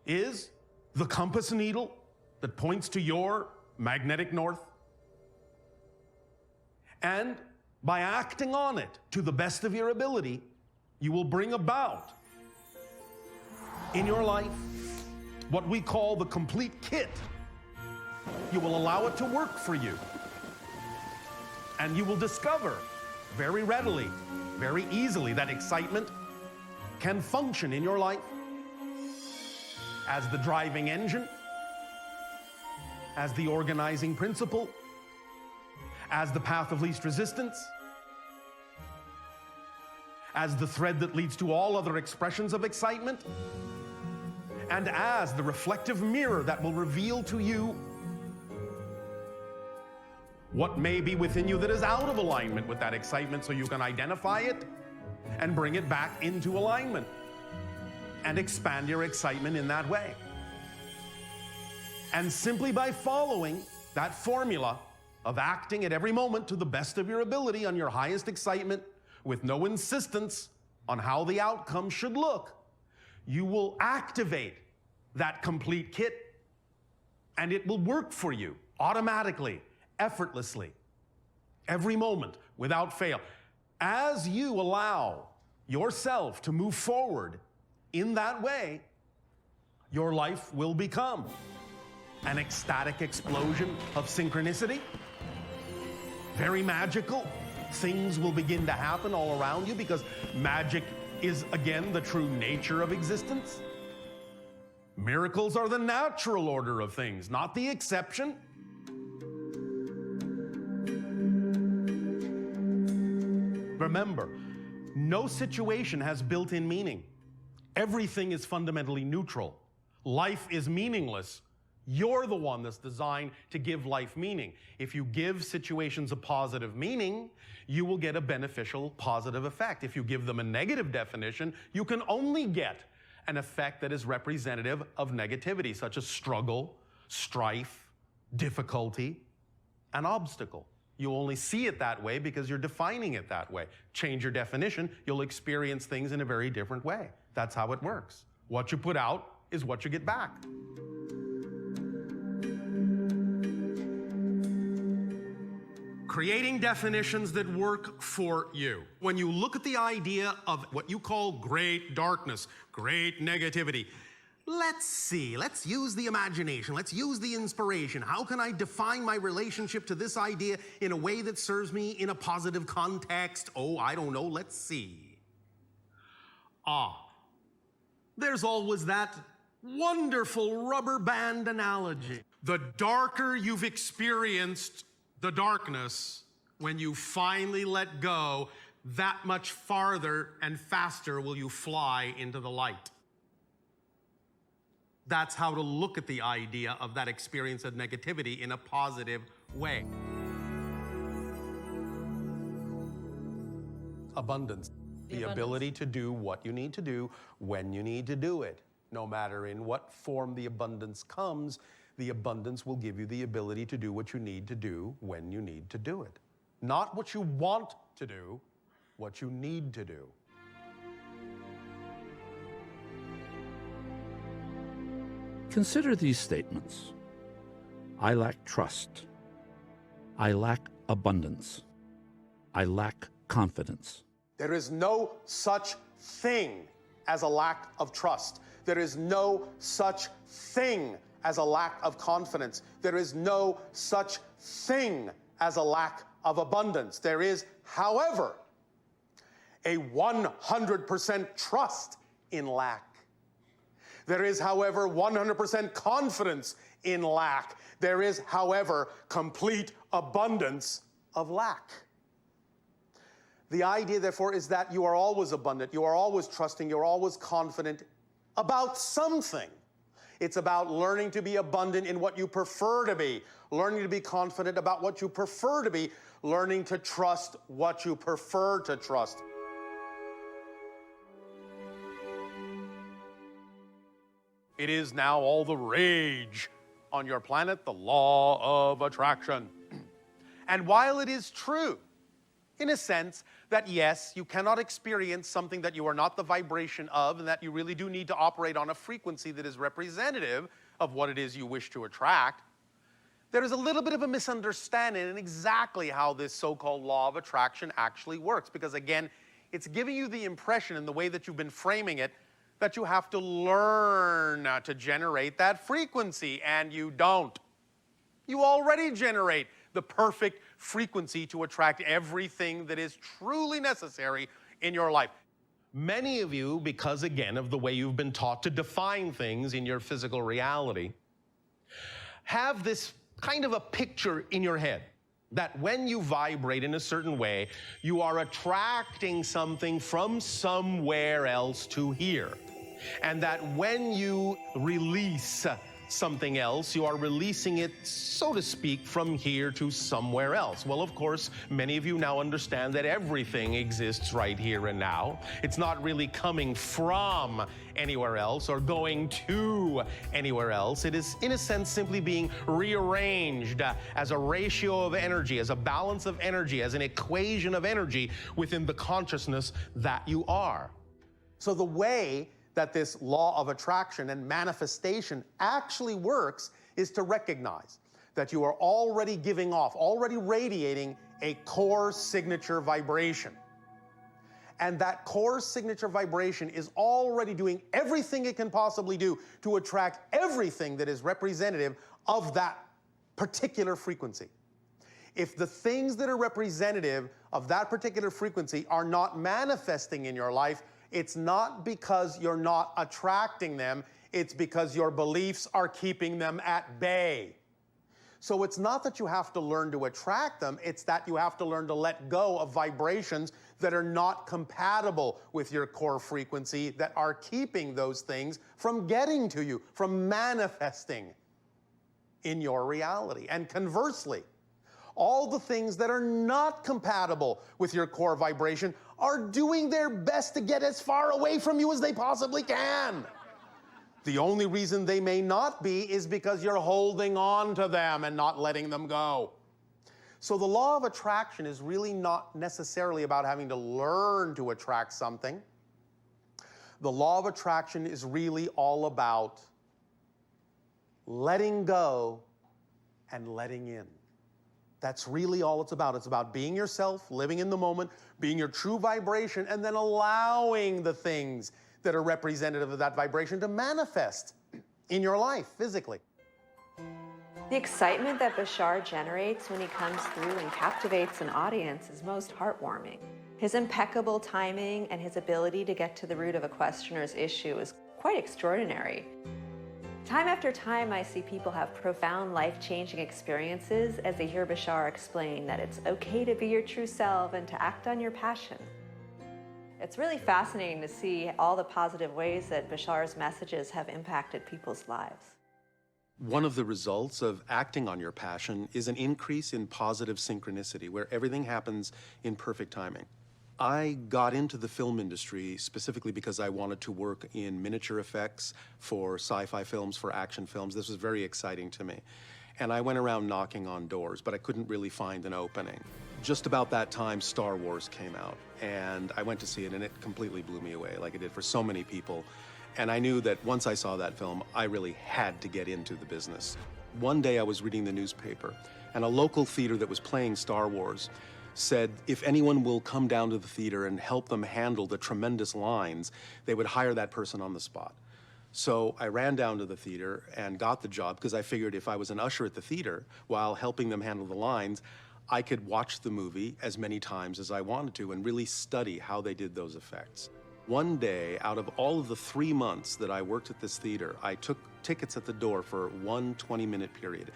is the compass needle that points to your magnetic north. And by acting on it to the best of your ability, you will bring about in your life what we call the complete kit. You will allow it to work for you. And you will discover very readily, very easily, that excitement can function in your life as the driving engine, as the organizing principle, as the path of least resistance, as the thread that leads to all other expressions of excitement, and as the reflective mirror that will reveal to you what may be within you that is out of alignment with that excitement, so you can identify it and bring it back into alignment and expand your excitement in that way. And simply by following that formula of acting at every moment to the best of your ability on your highest excitement, with no insistence on how the outcome should look, you will activate that complete kit, and it will work for you automatically, effortlessly, every moment, without fail. As you allow yourself to move forward in that way, your life will become an ecstatic explosion of synchronicity, very magical. Things will begin to happen all around you because magic is, again, the true nature of existence. Miracles are the natural order of things, not the exception. Remember, no situation has built-in meaning. Everything is fundamentally neutral. Life is meaningless. You're the one that's designed to give life meaning. If you give situations a positive meaning, you will get a beneficial positive effect. If you give them a negative definition, you can only get an effect that is representative of negativity, such as struggle, strife, difficulty, and obstacle. You only see it that way because you're defining it that way. Change your definition, you'll experience things in a very different way. That's how it works. What you put out is what you get back. Creating definitions that work for you. When you look at the idea of what you call great darkness, great negativity, let's see, let's use the imagination, let's use the inspiration. How can I define my relationship to this idea in a way that serves me in a positive context? Oh, I don't know, let's see. There's always that wonderful rubber band analogy. The darker you've experienced the darkness, when you finally let go, that much farther and faster will you fly into the light. That's how to look at the idea of that experience of negativity in a positive way. Abundance. The ability to do what you need to do when you need to do it. No matter in what form the abundance comes, the abundance will give you the ability to do what you need to do when you need to do it. Not what you want to do, what you need to do. Consider these statements. I lack trust. I lack abundance. I lack confidence. There is no such thing as a lack of trust. There is no such thing as a lack of confidence. There is no such thing as a lack of abundance. There is, however, a 100% trust in lack. There is, however, 100% confidence in lack. There is, however, complete abundance of lack. The idea, therefore, is that you are always abundant, you are always trusting, you're always confident about something. It's about learning to be abundant in what you prefer to be, learning to be confident about what you prefer to be, learning to trust what you prefer to trust. It is now all the rage on your planet, the law of attraction. And while it is true, in a sense, that yes, you cannot experience something that you are not the vibration of, and that you really do need to operate on a frequency that is representative of what it is you wish to attract, there is a little bit of a misunderstanding in exactly how this so-called law of attraction actually works. Because again, it's giving you the impression in the way that you've been framing it that you have to learn to generate that frequency, and you don't. You already generate the perfect frequency to attract everything that is truly necessary in your life. Many of you, because again of the way you've been taught to define things in your physical reality, have this kind of a picture in your head that when you vibrate in a certain way, you are attracting something from somewhere else to here. And that when you release something else, you are releasing it, so to speak, from here to somewhere else. Well, of course, many of you now understand that everything exists right here and now. It's not really coming from anywhere else or going to anywhere else. It is, in a sense, simply being rearranged as a ratio of energy, as a balance of energy, as an equation of energy within the consciousness that you are. So the way that this law of attraction and manifestation actually works is to recognize that you are already giving off, already radiating a core signature vibration. And that core signature vibration is already doing everything it can possibly do to attract everything that is representative of that particular frequency. If the things that are representative of that particular frequency are not manifesting in your life, it's not because you're not attracting them, it's because your beliefs are keeping them at bay. So it's not that you have to learn to attract them, it's that you have to learn to let go of vibrations that are not compatible with your core frequency, that are keeping those things from getting to you, from manifesting in your reality. And conversely, all the things that are not compatible with your core vibration are doing their best to get as far away from you as they possibly can. The only reason they may not be is because you're holding on to them and not letting them go. So the law of attraction is really not necessarily about having to learn to attract something. The law of attraction is really all about letting go and letting in. That's really all it's about. It's about being yourself, living in the moment, being your true vibration, and then allowing the things that are representative of that vibration to manifest in your life physically. The excitement that Bashar generates when he comes through and captivates an audience is most heartwarming. His impeccable timing and his ability to get to the root of a questioner's issue is quite extraordinary. Time after time, I see people have profound life-changing experiences as they hear Bashar explain that it's okay to be your true self and to act on your passion. It's really fascinating to see all the positive ways that Bashar's messages have impacted people's lives. One of the results of acting on your passion is an increase in positive synchronicity, where everything happens in perfect timing. I got into the film industry specifically because I wanted to work in miniature effects for sci-fi films, for action films. This was very exciting to me. And I went around knocking on doors, but I couldn't really find an opening. Just about that time, Star Wars came out, and I went to see it, and it completely blew me away, like it did for so many people. And I knew that once I saw that film, I really had to get into the business. One day I was reading the newspaper, and a local theater that was playing Star Wars said if anyone will come down to the theater and help them handle the tremendous lines, they would hire that person on the spot. So I ran down to the theater and got the job because I figured if I was an usher at the theater while helping them handle the lines, I could watch the movie as many times as I wanted to and really study how they did those effects. One day, out of all of the 3 months that I worked at this theater, I took tickets at the door for one 20-minute period.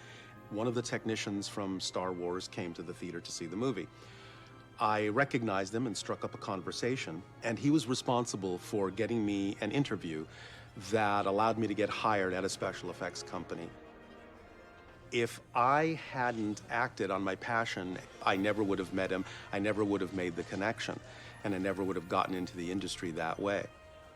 One of the technicians from Star Wars came to the theater to see the movie. I recognized him and struck up a conversation, and he was responsible for getting me an interview that allowed me to get hired at a special effects company. If I hadn't acted on my passion, I never would have met him, I never would have made the connection, and I never would have gotten into the industry that way.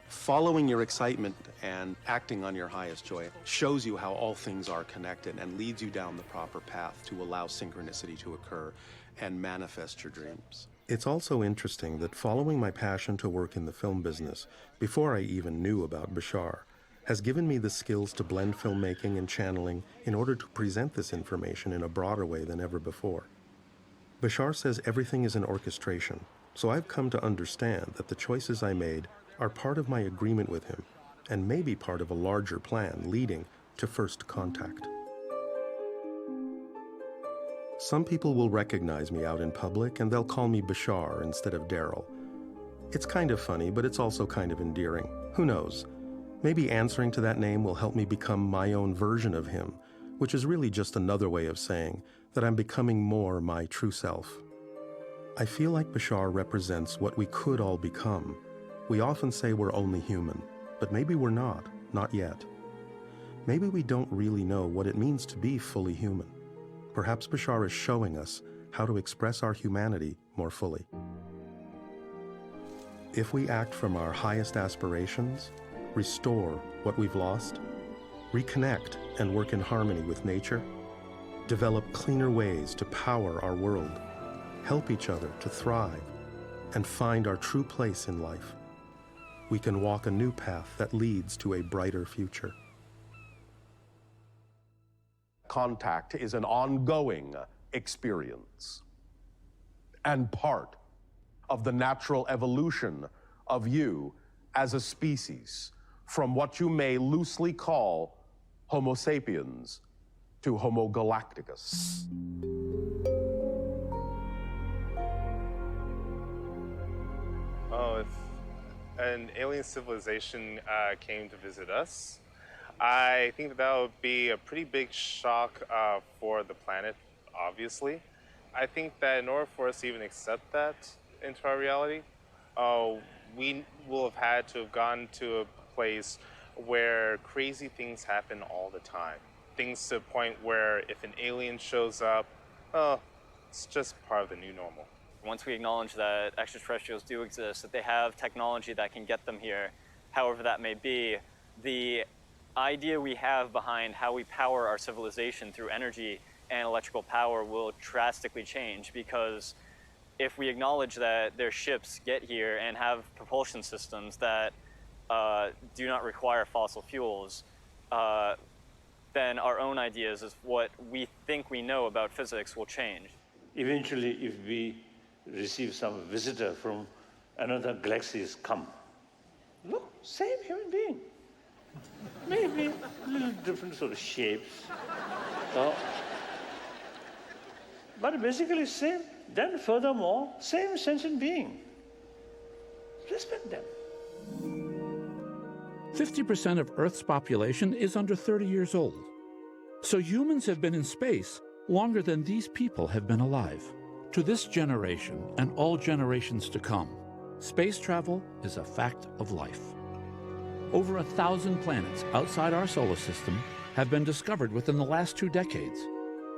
Following your excitement and acting on your highest joy shows you how all things are connected and leads you down the proper path to allow synchronicity to occur and manifest your dreams. It's also interesting that following my passion to work in the film business, before I even knew about Bashar, has given me the skills to blend filmmaking and channeling in order to present this information in a broader way than ever before. Bashar says everything is an orchestration, so I've come to understand that the choices I made are part of my agreement with him and may be part of a larger plan leading to first contact. Some people will recognize me out in public and they'll call me Bashar instead of Darryl. It's kind of funny, but it's also kind of endearing. Who knows? Maybe answering to that name will help me become my own version of him, which is really just another way of saying that I'm becoming more my true self. I feel like Bashar represents what we could all become. We often say we're only human, but maybe we're not yet. Maybe we don't really know what it means to be fully human. Perhaps Bashar is showing us how to express our humanity more fully. If we act from our highest aspirations, restore what we've lost, reconnect and work in harmony with nature, develop cleaner ways to power our world, help each other to thrive, and find our true place in life, we can walk a new path that leads to a brighter future. Contact is an ongoing experience and part of the natural evolution of you as a species from what you may loosely call Homo sapiens to Homo galacticus. Oh, if an alien civilization came to visit us, I think that would be a pretty big shock for the planet, obviously. I think that in order for us to even accept that into our reality, we will have had to have gone to a place where crazy things happen all the time. Things to the point where if an alien shows up, oh, it's just part of the new normal. Once we acknowledge that extraterrestrials do exist, that they have technology that can get them here, however that may be, the idea we have behind how we power our civilization through energy and electrical power will drastically change, because if we acknowledge that their ships get here and have propulsion systems that do not require fossil fuels, then our own ideas of what we think we know about physics will change. Eventually, if we receive some visitor from another galaxies come, look, same human being. Maybe a little different sort of shapes. But basically same. Then furthermore, same sentient being. Respect them. 50% of Earth's population is under 30 years old. So humans have been in space longer than these people have been alive. To this generation and all generations to come, space travel is a fact of life. Over 1,000 planets outside our solar system have been discovered within the last 2 decades.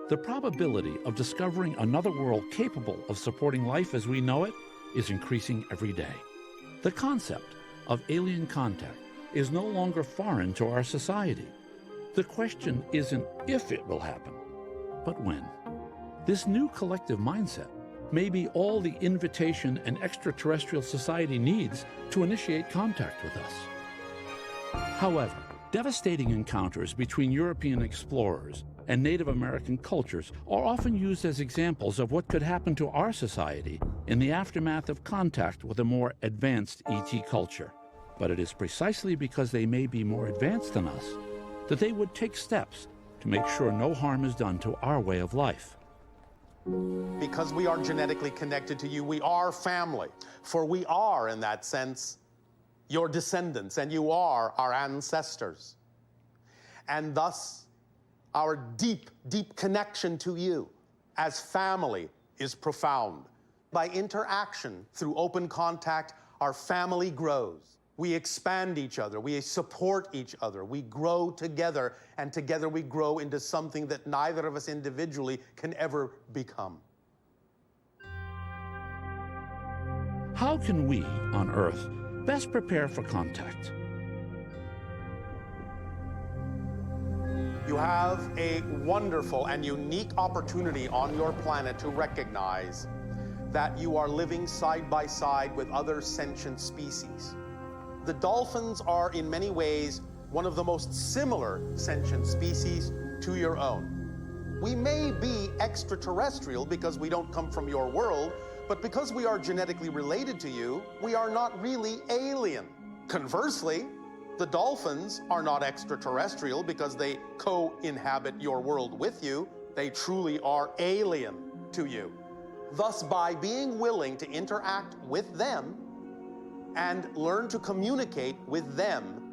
The probability of discovering another world capable of supporting life as we know it is increasing every day. The concept of alien contact is no longer foreign to our society. The question isn't if it will happen, but when. This new collective mindset may be all the invitation an extraterrestrial society needs to initiate contact with us. However, devastating encounters between European explorers and Native American cultures are often used as examples of what could happen to our society in the aftermath of contact with a more advanced ET culture. But it is precisely because they may be more advanced than us that they would take steps to make sure no harm is done to our way of life. Because we are genetically connected to you, we are family. For we are, in that sense, your descendants, and you are our ancestors. And thus, our deep, deep connection to you as family is profound. By interaction through open contact, our family grows. We expand each other, we support each other, we grow together, and together we grow into something that neither of us individually can ever become. How can we, on Earth, best prepare for contact? You have a wonderful and unique opportunity on your planet to recognize that you are living side by side with other sentient species. The dolphins are in many ways one of the most similar sentient species to your own. We may be extraterrestrial because we don't come from your world, but because we are genetically related to you, we are not really alien. Conversely, the dolphins are not extraterrestrial because they co-inhabit your world with you. They truly are alien to you. Thus, by being willing to interact with them and learn to communicate with them,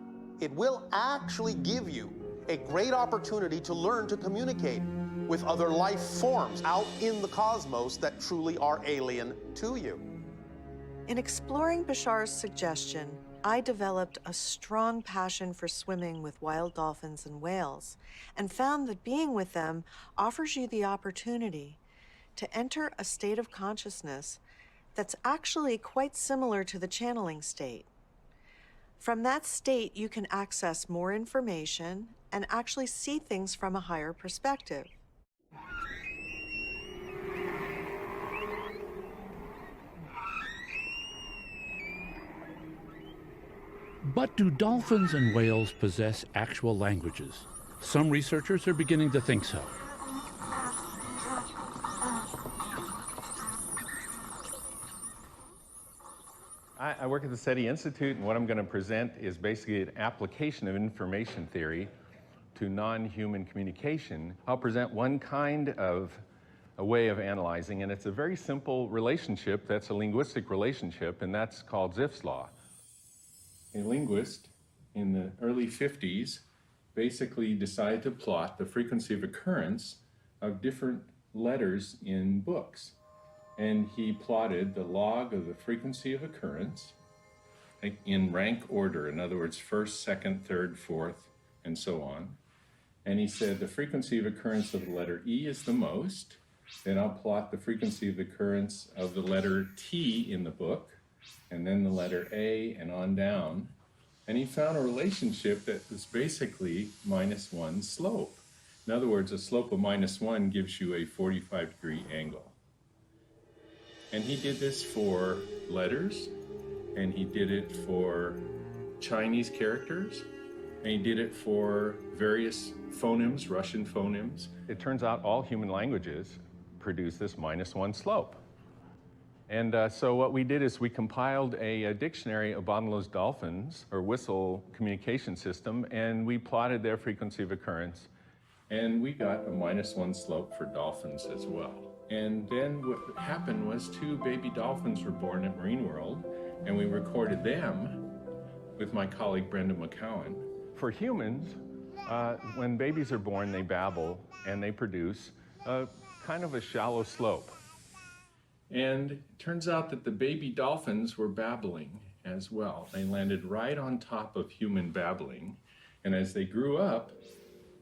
it will actually give you a great opportunity to learn to communicate with other life forms out in the cosmos that truly are alien to you. In exploring Bashar's suggestion, I developed a strong passion for swimming with wild dolphins and whales, and found that being with them offers you the opportunity to enter a state of consciousness that's actually quite similar to the channeling state. From that state, you can access more information and actually see things from a higher perspective. But do dolphins and whales possess actual languages, Some researchers are beginning to think so. I work at the SETI Institute, and what I'm going to present is basically an application of information theory to non-human communication. I'll present one kind of a way of analyzing, and it's a very simple relationship that's a linguistic relationship, and that's called Zipf's law. A linguist in the early 50s basically decided to plot the frequency of occurrence of different letters in books. And he plotted the log of the frequency of occurrence in rank order, in other words, first, second, third, fourth, and so on. And he said the frequency of occurrence of the letter E is the most. Then I'll plot the frequency of occurrence of the letter T in the book, and then the letter A, and on down. And he found a relationship that was basically -1 slope. In other words, a slope of -1 gives you a 45-degree angle. And he did this for letters, and he did it for Chinese characters, and he did it for various phonemes, Russian phonemes. It turns out all human languages produce this -1 slope. And so what we did is we compiled a dictionary of bottlenose dolphins, or whistle communication system, and we plotted their frequency of occurrence. And we got a -1 slope for dolphins as well. And then what happened was 2 baby dolphins were born at Marine World, and we recorded them with my colleague Brenda McCowan. For humans, when babies are born, they babble, and they produce kind of a shallow slope. And it turns out that the baby dolphins were babbling as well. They landed right on top of human babbling. And as they grew up,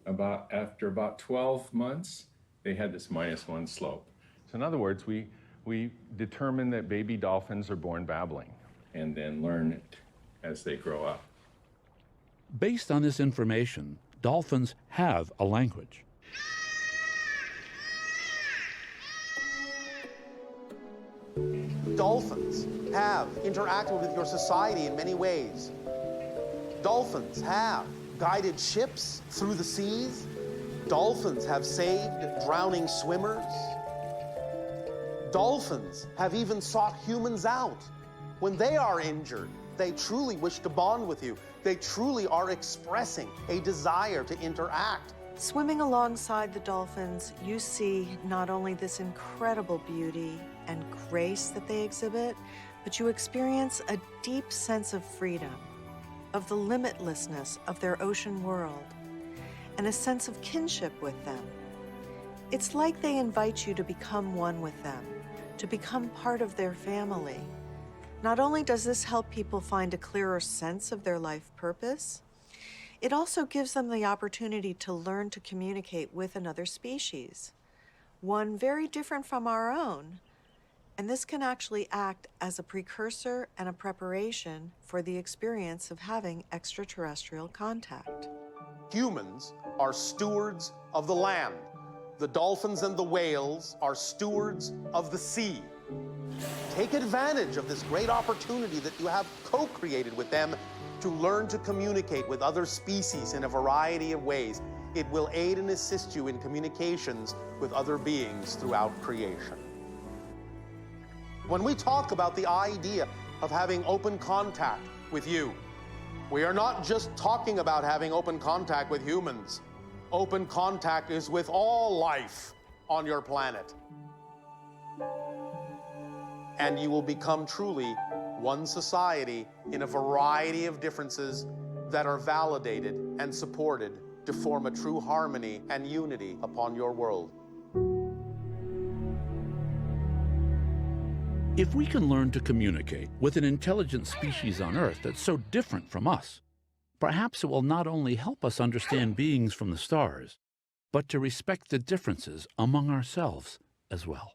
after about 12 months, they had this -1 slope. So in other words, we determine that baby dolphins are born babbling and then learn it as they grow up. Based on this information, dolphins have a language. Dolphins have interacted with your society in many ways. Dolphins have guided ships through the seas. Dolphins have saved drowning swimmers. Dolphins have even sought humans out. When they are injured, they truly wish to bond with you. They truly are expressing a desire to interact. Swimming alongside the dolphins, you see not only this incredible beauty and grace that they exhibit, but you experience a deep sense of freedom, of the limitlessness of their ocean world, and a sense of kinship with them. It's like they invite you to become one with them, to become part of their family. Not only does this help people find a clearer sense of their life purpose, it also gives them the opportunity to learn to communicate with another species, one very different from our own. And this can actually act as a precursor and a preparation for the experience of having extraterrestrial contact. Humans are stewards of the land. The dolphins and the whales are stewards of the sea. Take advantage of this great opportunity that you have co-created with them to learn to communicate with other species in a variety of ways. It will aid and assist you in communications with other beings throughout creation. When we talk about the idea of having open contact with you, we are not just talking about having open contact with humans. Open contact is with all life on your planet. And you will become truly one society in a variety of differences that are validated and supported to form a true harmony and unity upon your world. If we can learn to communicate with an intelligent species on Earth that's so different from us, perhaps it will not only help us understand beings from the stars, but to respect the differences among ourselves as well.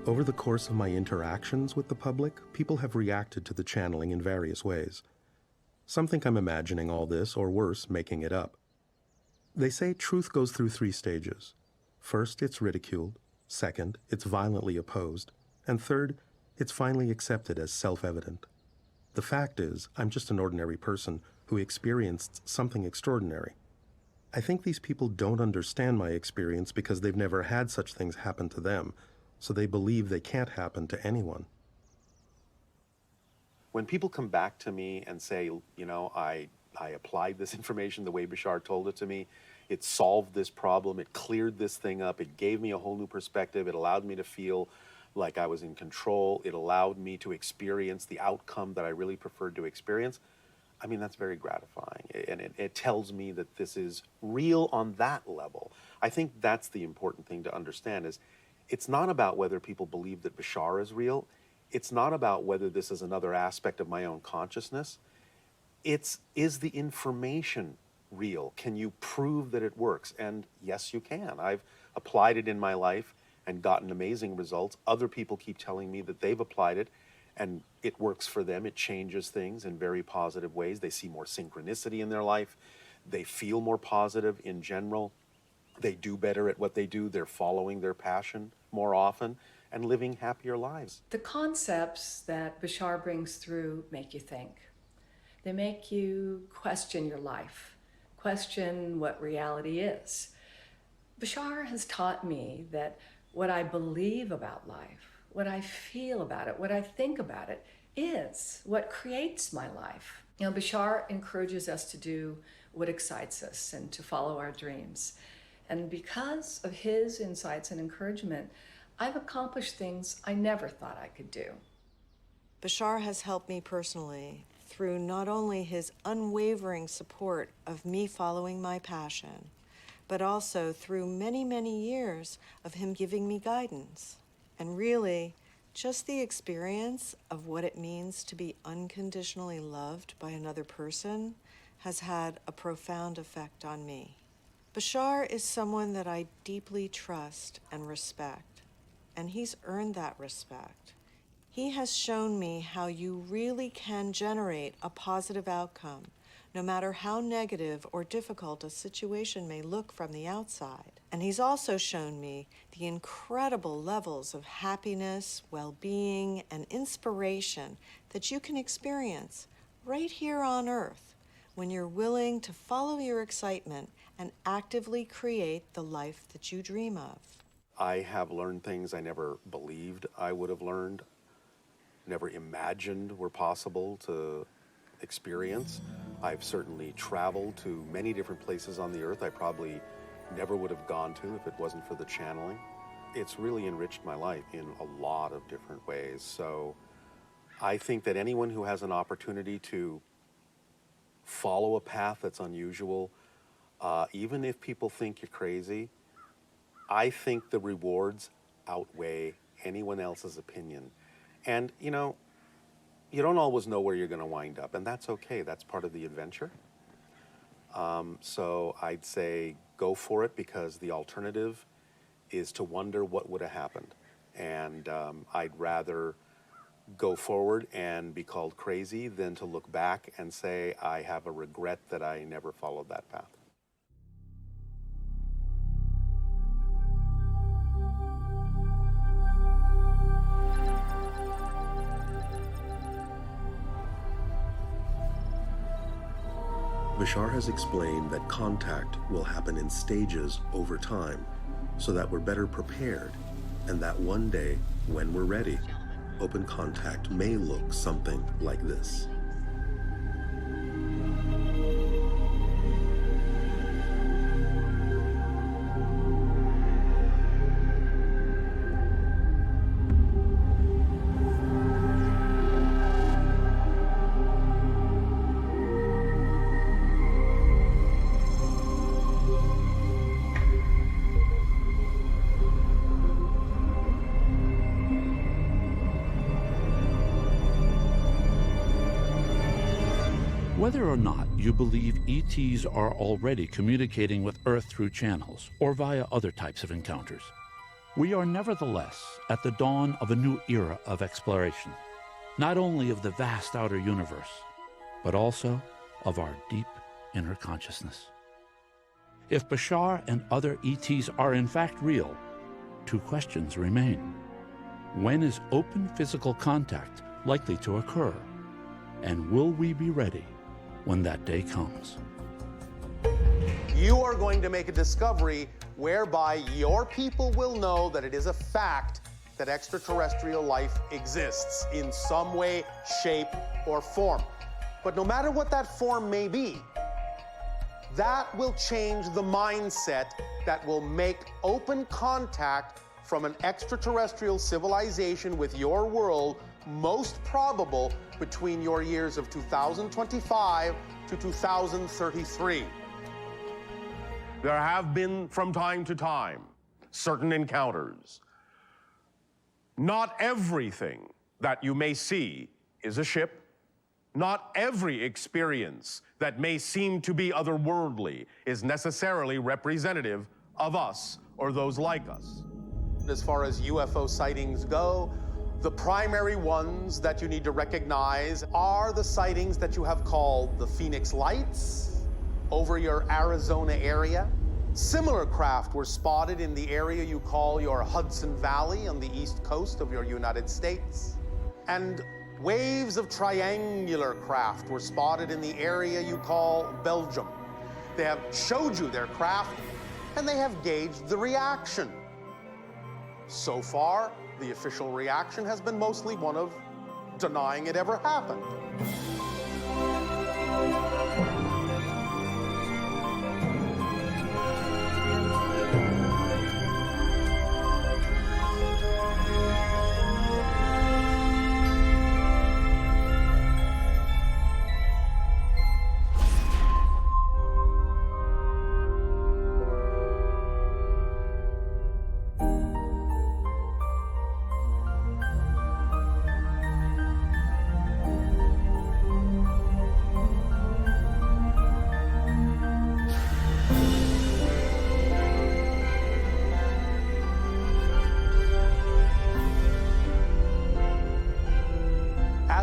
Over the course of my interactions with the public, people have reacted to the channeling in various ways. Some think I'm imagining all this, or worse, making it up. They say truth goes through 3 stages. First, it's ridiculed. Second, it's violently opposed. And third, It's finally accepted as self-evident. The fact is, I'm just an ordinary person who experienced something extraordinary. I think these people don't understand my experience because they've never had such things happen to them, so they believe they can't happen to anyone. When people come back to me and say, you know, I applied this information the way Bashar told it to me, it solved this problem, it cleared this thing up, it gave me a whole new perspective, it allowed me to feel like I was in control, it allowed me to experience the outcome that I really preferred to experience, I mean, that's very gratifying. And it tells me that this is real on that level. I think that's the important thing to understand is it's not about whether people believe that Bashar is real. It's not about whether this is another aspect of my own consciousness. Is the information real? Can you prove that it works? And yes, you can. I've applied it in my life and gotten amazing results. Other people keep telling me that they've applied it and it works for them. It changes things in very positive ways. They see more synchronicity in their life. They feel more positive in general. They do better at what they do. They're following their passion more often and living happier lives. The concepts that Bashar brings through make you think. They make you question your life, question what reality is. Bashar has taught me that what I believe about life, what I feel about it, what I think about it, is what creates my life. You know, Bashar encourages us to do what excites us and to follow our dreams. And because of his insights and encouragement, I've accomplished things I never thought I could do. Bashar has helped me personally through not only his unwavering support of me following my passion, but also through many, many years of him giving me guidance. And really, just the experience of what it means to be unconditionally loved by another person has had a profound effect on me. Bashar is someone that I deeply trust and respect, and he's earned that respect. He has shown me how you really can generate a positive outcome, no matter how negative or difficult a situation may look from the outside. And he's also shown me the incredible levels of happiness, well-being, and inspiration that you can experience right here on Earth when you're willing to follow your excitement and actively create the life that you dream of. I have learned things I never believed I would have learned, never imagined were possible to experience. I've certainly traveled to many different places on the earth I probably never would have gone to if it wasn't for the channeling. It's really enriched my life in a lot of different ways. So I think that anyone who has an opportunity to follow a path that's unusual, even if people think you're crazy, I think the rewards outweigh anyone else's opinion. And, you know, you don't always know where you're going to wind up, and that's okay. That's part of the adventure. So I'd say go for it, because the alternative is to wonder what would have happened. And I'd rather go forward and be called crazy than to look back and say I have a regret that I never followed that path. Bashar has explained that contact will happen in stages over time so that we're better prepared, and that one day, when we're ready, open contact may look something like this. Whether or not you believe ETs are already communicating with Earth through channels or via other types of encounters, we are nevertheless at the dawn of a new era of exploration, not only of the vast outer universe, but also of our deep inner consciousness. If Bashar and other ETs are in fact real, two questions remain. When is open physical contact likely to occur? And will we be ready when that day comes? You are going to make a discovery whereby your people will know that it is a fact that extraterrestrial life exists in some way, shape, or form. But no matter what that form may be, that will change the mindset that will make open contact from an extraterrestrial civilization with your world most probable between your years of 2025 to 2033. There have been, from time to time, certain encounters. Not everything that you may see is a ship. Not every experience that may seem to be otherworldly is necessarily representative of us or those like us. As far as UFO sightings go, the primary ones that you need to recognize are the sightings that you have called the Phoenix Lights over your Arizona area. Similar craft were spotted in the area you call your Hudson Valley on the east coast of your United States. And waves of triangular craft were spotted in the area you call Belgium. They have showed you their craft, and they have gauged the reaction. So far, the official reaction has been mostly one of denying it ever happened.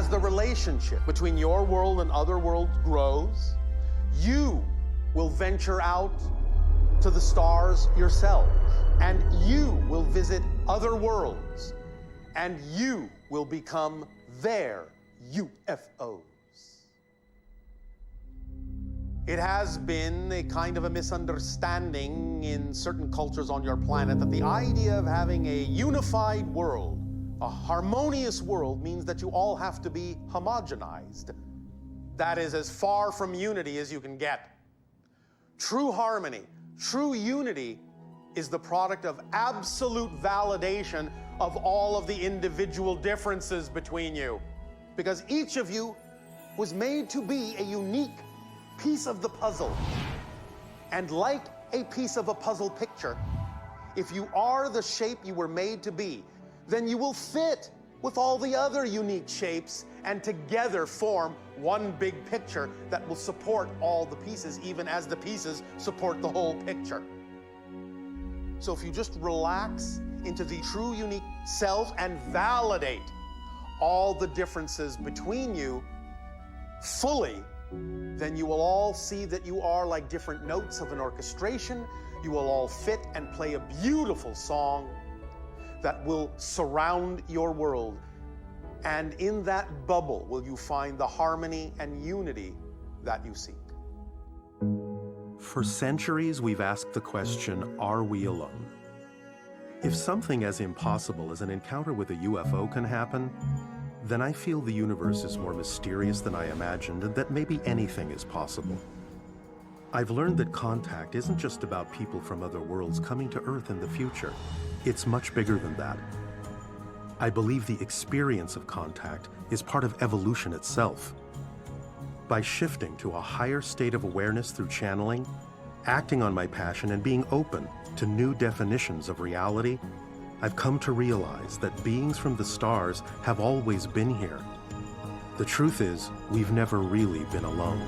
The relationship between your world and other worlds grows, you will venture out to the stars yourself, and you will visit other worlds, and you will become their UFOs. It has been a kind of a misunderstanding in certain cultures on your planet that the idea of having a unified world, a harmonious world, means that you all have to be homogenized. That is as far from unity as you can get. True harmony, true unity is the product of absolute validation of all of the individual differences between you. Because each of you was made to be a unique piece of the puzzle. And like a piece of a puzzle picture, if you are the shape you were made to be, then you will fit with all the other unique shapes and together form one big picture that will support all the pieces, even as the pieces support the whole picture. So if you just relax into the true unique self and validate all the differences between you fully, then you will all see that you are like different notes of an orchestration. You will all fit and play a beautiful song that will surround your world. And in that bubble will you find the harmony and unity that you seek. For centuries, we've asked the question, are we alone? If something as impossible as an encounter with a UFO can happen, then I feel the universe is more mysterious than I imagined and that maybe anything is possible. I've learned that contact isn't just about people from other worlds coming to Earth in the future. It's much bigger than that. I believe the experience of contact is part of evolution itself. By shifting to a higher state of awareness through channeling, acting on my passion and being open to new definitions of reality, I've come to realize that beings from the stars have always been here. The truth is, we've never really been alone.